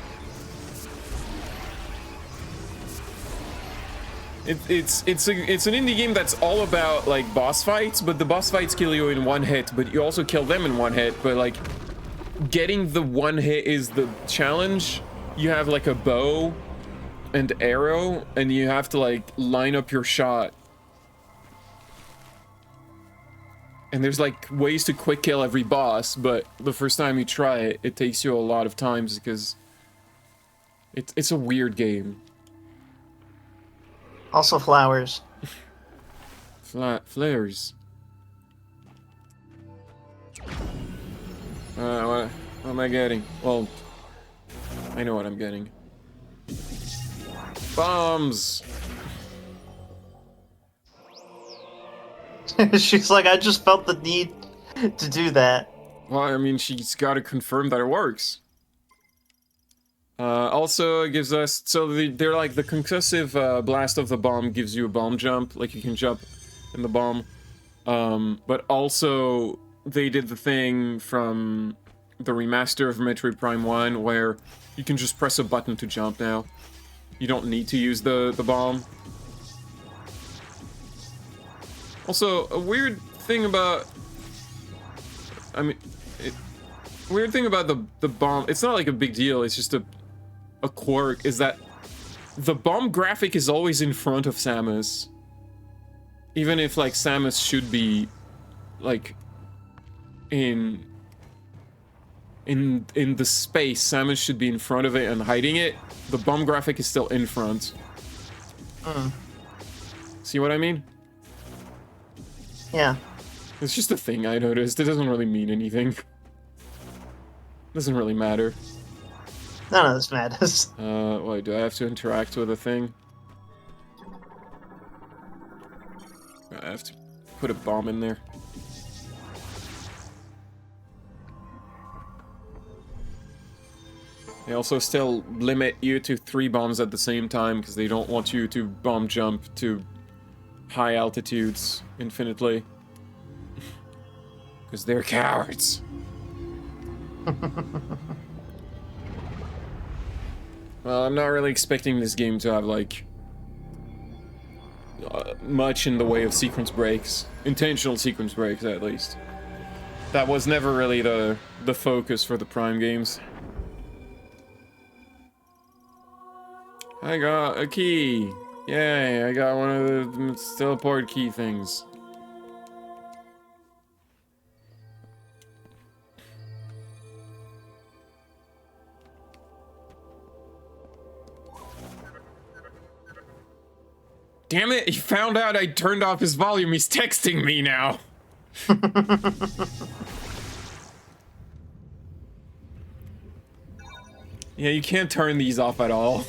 it's an indie game that's all about like boss fights, but the boss fights kill you in one hit, but you also kill them in one hit. But like getting the one hit is the challenge. You have like a bow and arrow, and you have to like line up your shot. And there's like ways to quick kill every boss, but the first time you try it, it takes you a lot of times because it's a weird game. Also flowers. Flares. What am I getting? Well, I know what I'm getting. Bombs! She's like, I just felt the need to do that. Well, I mean, she's got to confirm that it works. Also, it gives us... So, they're like, the concussive blast of the bomb gives you a bomb jump. Like, you can jump in the bomb. But also, they did the thing from the remaster of Metroid Prime 1, where you can just press a button to jump now. You don't need to use the bomb. Also, a weird thing about... I mean... weird thing about the bomb... It's not like a big deal, it's just a quirk, is that the bomb graphic is always in front of Samus. Even if, like, Samus should be, like, in the space, Samus should be in front of it and hiding it. The bomb graphic is still in front. See what I mean? Yeah. It's just a thing I noticed. It doesn't really mean anything. Doesn't really matter. None of this matters. Wait, do I have to interact with a thing? I have to put a bomb in there. They also still limit you to 3 bombs at the same time because they don't want you to bomb jump to high altitudes infinitely. Because they're cowards. Well, I'm not really expecting this game to have, like, much in the way of sequence breaks. Intentional sequence breaks, at least. That was never really the focus for the Prime games. I got a key! Yay, I got one of the teleport key things. Damn it, he found out I turned off his volume. He's texting me now. Yeah, you can't turn these off at all.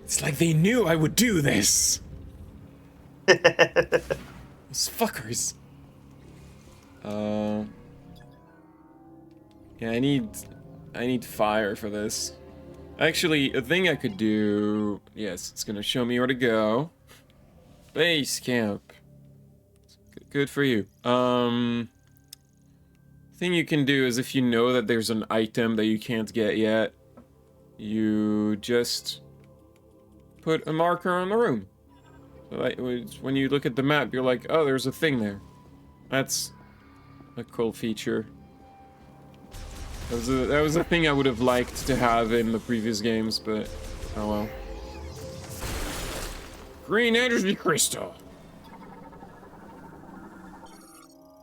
It's like they knew I would do this. Those fuckers. Yeah, I need fire for this. Actually, a thing I could do... Yes, it's gonna show me where to go. Base camp. Good for you. Thing you can do is if you know that there's an item that you can't get yet, you just put a marker on the room. So that, when you look at the map, you're like, oh, there's a thing there. That's a cool feature. That was a thing I would have liked to have in the previous games, but oh well. Green energy crystal.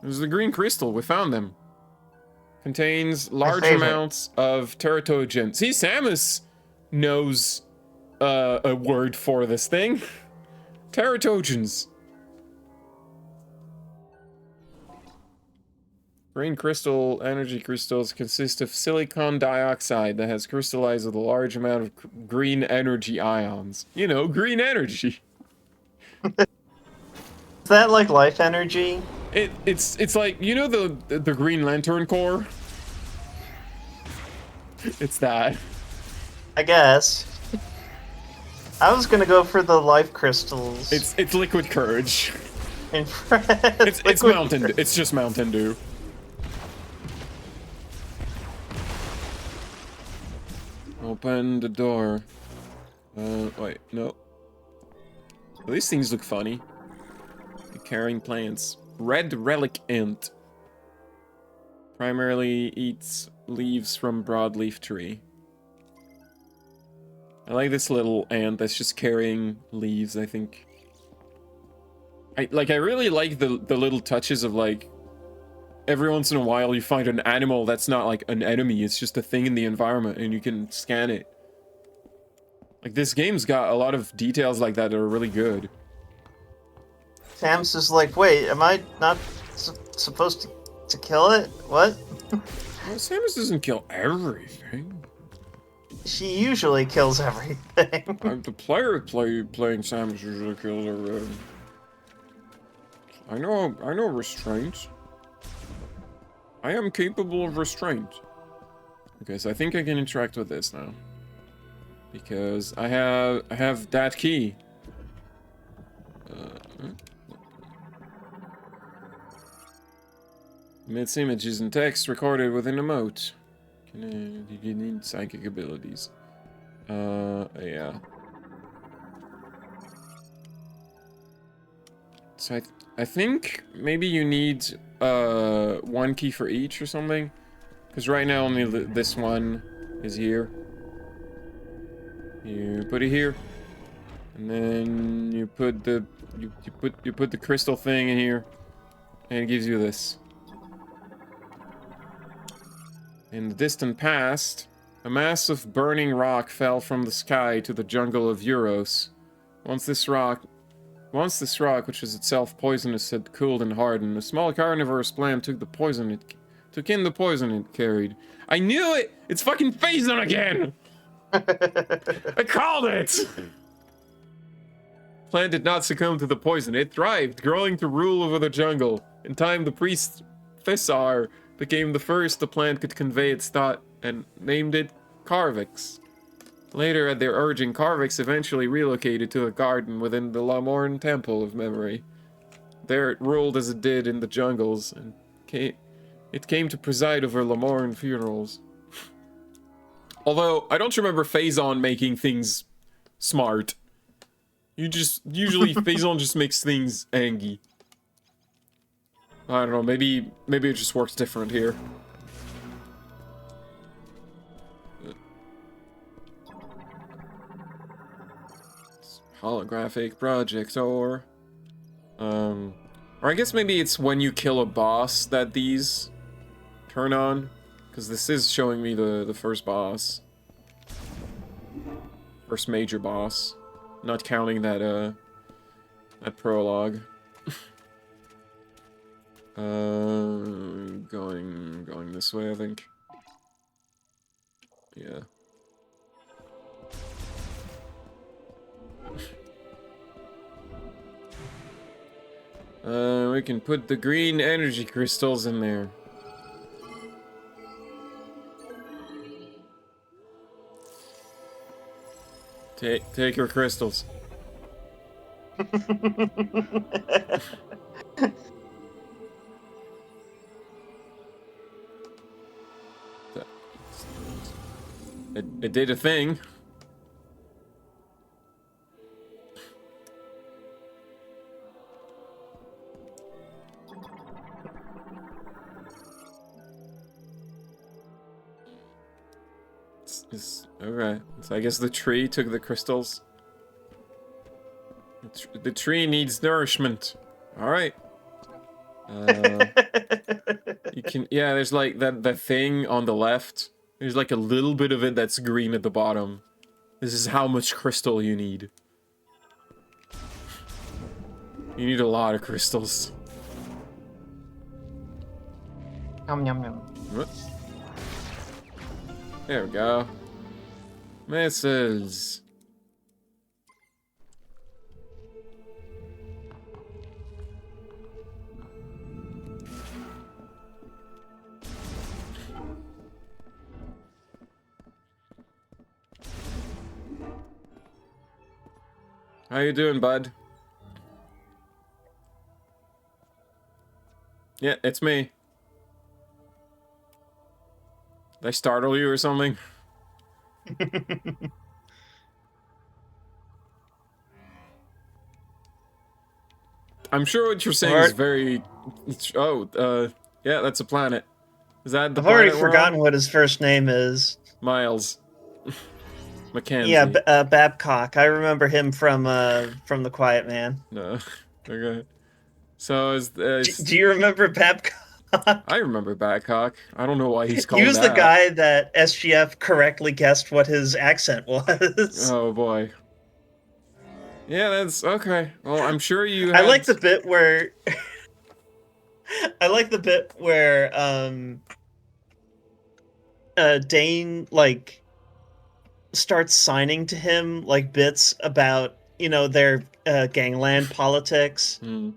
There's the green crystal. We found them. Contains large amounts of teratogen. See, Samus knows a word for this thing. Teratogens. Green crystal energy crystals consist of silicon dioxide that has crystallized with a large amount of green energy ions. You know, green energy. Is that like life energy? It's like, you know, the Green Lantern core? It's that. I guess. I was gonna go for the life crystals. It's liquid courage. It's It's Mountain. It's just Mountain Dew. Open the door. Wait, no. Well, these things look funny. They're carrying plants. Red relic ant. Primarily eats leaves from broadleaf tree. I like this little ant that's just carrying leaves, I think. I really like the little touches of, like, every once in a while you find an animal that's not like an enemy, it's just a thing in the environment and you can scan it. Like, this game's got a lot of details like that are really good. Sam's is like, wait, am I not supposed to kill it? What? Well, Samus doesn't kill everything. She usually kills everything. The player playing Samus usually kills everything. I know restraint. I am capable of restraint. Okay, so I think I can interact with this now. Because I have that key. Emits images and text recorded within a moat. You need psychic abilities. Yeah. So I think maybe you need one key for each or something, because right now only this one is here. You put it here, and then you put the you put the crystal thing in here, and it gives you this. In the distant past, a mass of burning rock fell from the sky to the jungle of Euros. Once this rock, which is itself poisonous, had cooled and hardened, a small carnivorous plant took in the poison it carried. I knew it! It's fucking Phazon again! I called it! Plant did not succumb to the poison. It thrived, growing to rule over the jungle. In time, the priest Thessar became the first the plant could convey its thought and named it Carvix. Later, at their urging, Carvix eventually relocated to a garden within the Lamorne Temple of Memory. There it ruled as it did in the jungles, and it came to preside over Lamorne funerals. Although, I don't remember Phazon making things smart. Usually Phazon just makes things angry. I don't know, maybe it just works different here. Holographic projector. Or I guess maybe it's when you kill a boss that these turn on. Because this is showing me the first boss. First major boss. Not counting that prologue. Going this way, I think. Yeah. We can put the green energy crystals in there. Take your crystals. It did a thing. Alright, so I guess the tree took the crystals. The tree needs nourishment. Alright. You can, yeah, there's like that thing on the left. There's like a little bit of it that's green at the bottom. This is how much crystal you need. You need a lot of crystals. Yum yum yum. What? There we go. Misses. How you doing, bud? Yeah, it's me. Did I startle you or something? I'm sure what you're saying is very... yeah, that's a planet. Is that the I've already planet we're forgotten on? what his first name is. Miles. Mackenzie. Yeah, Babcock. I remember him from The Quiet Man. No. Okay. So Do you remember Babcock? I remember Babcock. I don't know why he's called He was that. the guy that SGF correctly guessed what his accent was. Oh boy. Yeah, that's okay. Well, I'm sure you. I Had... like the bit where Dane like starts signing to him like bits about their gangland politics. Hmm.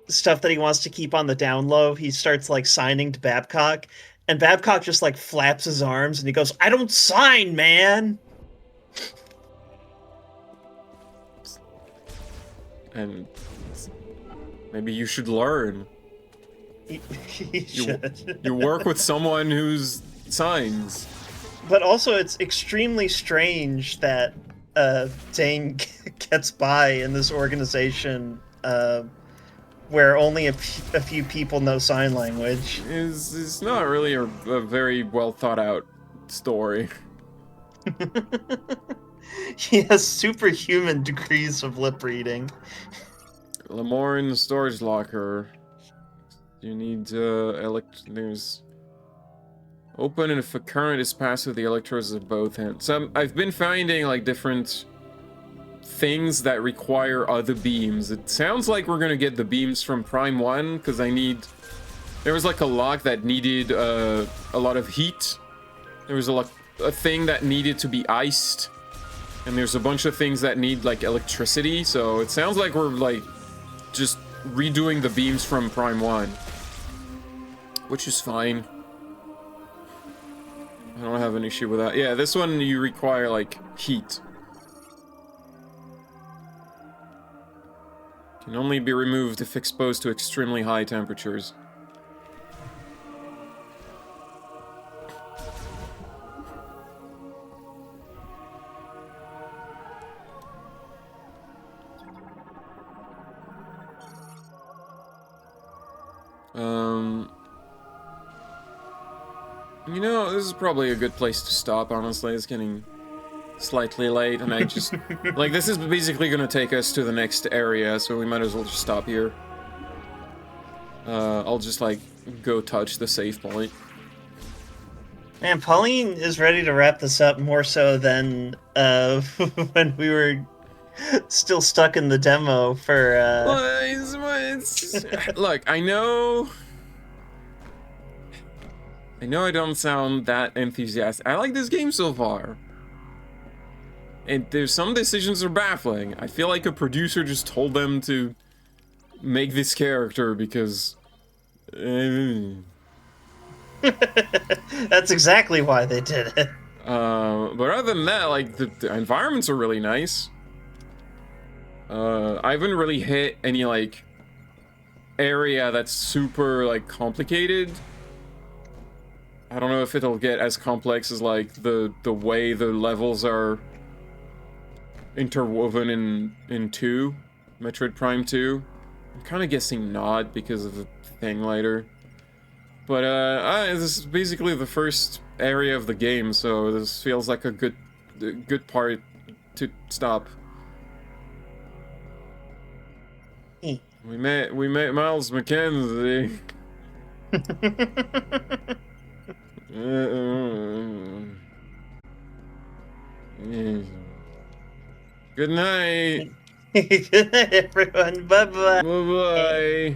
Stuff that he wants to keep on the down low. He starts like signing to Babcock, and Babcock just like flaps his arms and he goes, "I don't sign, man." And maybe you should learn. He should. You work with someone who's signs. But also, it's extremely strange that Dane gets by in this organization where only a few people know sign language. It's not really a very well thought out story. He has superhuman degrees of lip reading. Lamorne storage locker. You need there's open, and if a current is passed with the electrodes of both ends. So I've been finding like different things that require other beams. It sounds like we're gonna get the beams from Prime 1 because there was like a lock that needed a lot of heat. There was a thing that needed to be iced, and there's a bunch of things that need like electricity. So it sounds like we're like just redoing the beams from Prime 1, which is fine. I don't have an issue with that. Yeah, this one you require like heat. Can only be removed if exposed to extremely high temperatures. You know, this is probably a good place to stop, honestly. It's getting slightly late, and I just... like, this is basically gonna take us to the next area, so we might as well just stop here. I'll just, like, go touch the save point. Man, Pauline is ready to wrap this up more so than when we were still stuck in the demo for... Look, I know I don't sound that enthusiastic. I like this game so far. And there's some decisions are baffling. I feel like a producer just told them to make this character because... That's exactly why they did it. But other than that, like, the environments are really nice. I haven't really hit any, like, area that's super, like, complicated. I don't know if it'll get as complex as, like, the way the levels are interwoven in 2, Metroid Prime 2. I'm kind of guessing not because of the thing later. But, this is basically the first area of the game, so this feels like a good part to stop. We met Miles Mackenzie. Good night. Good night, everyone. Bye-bye. Bye-bye.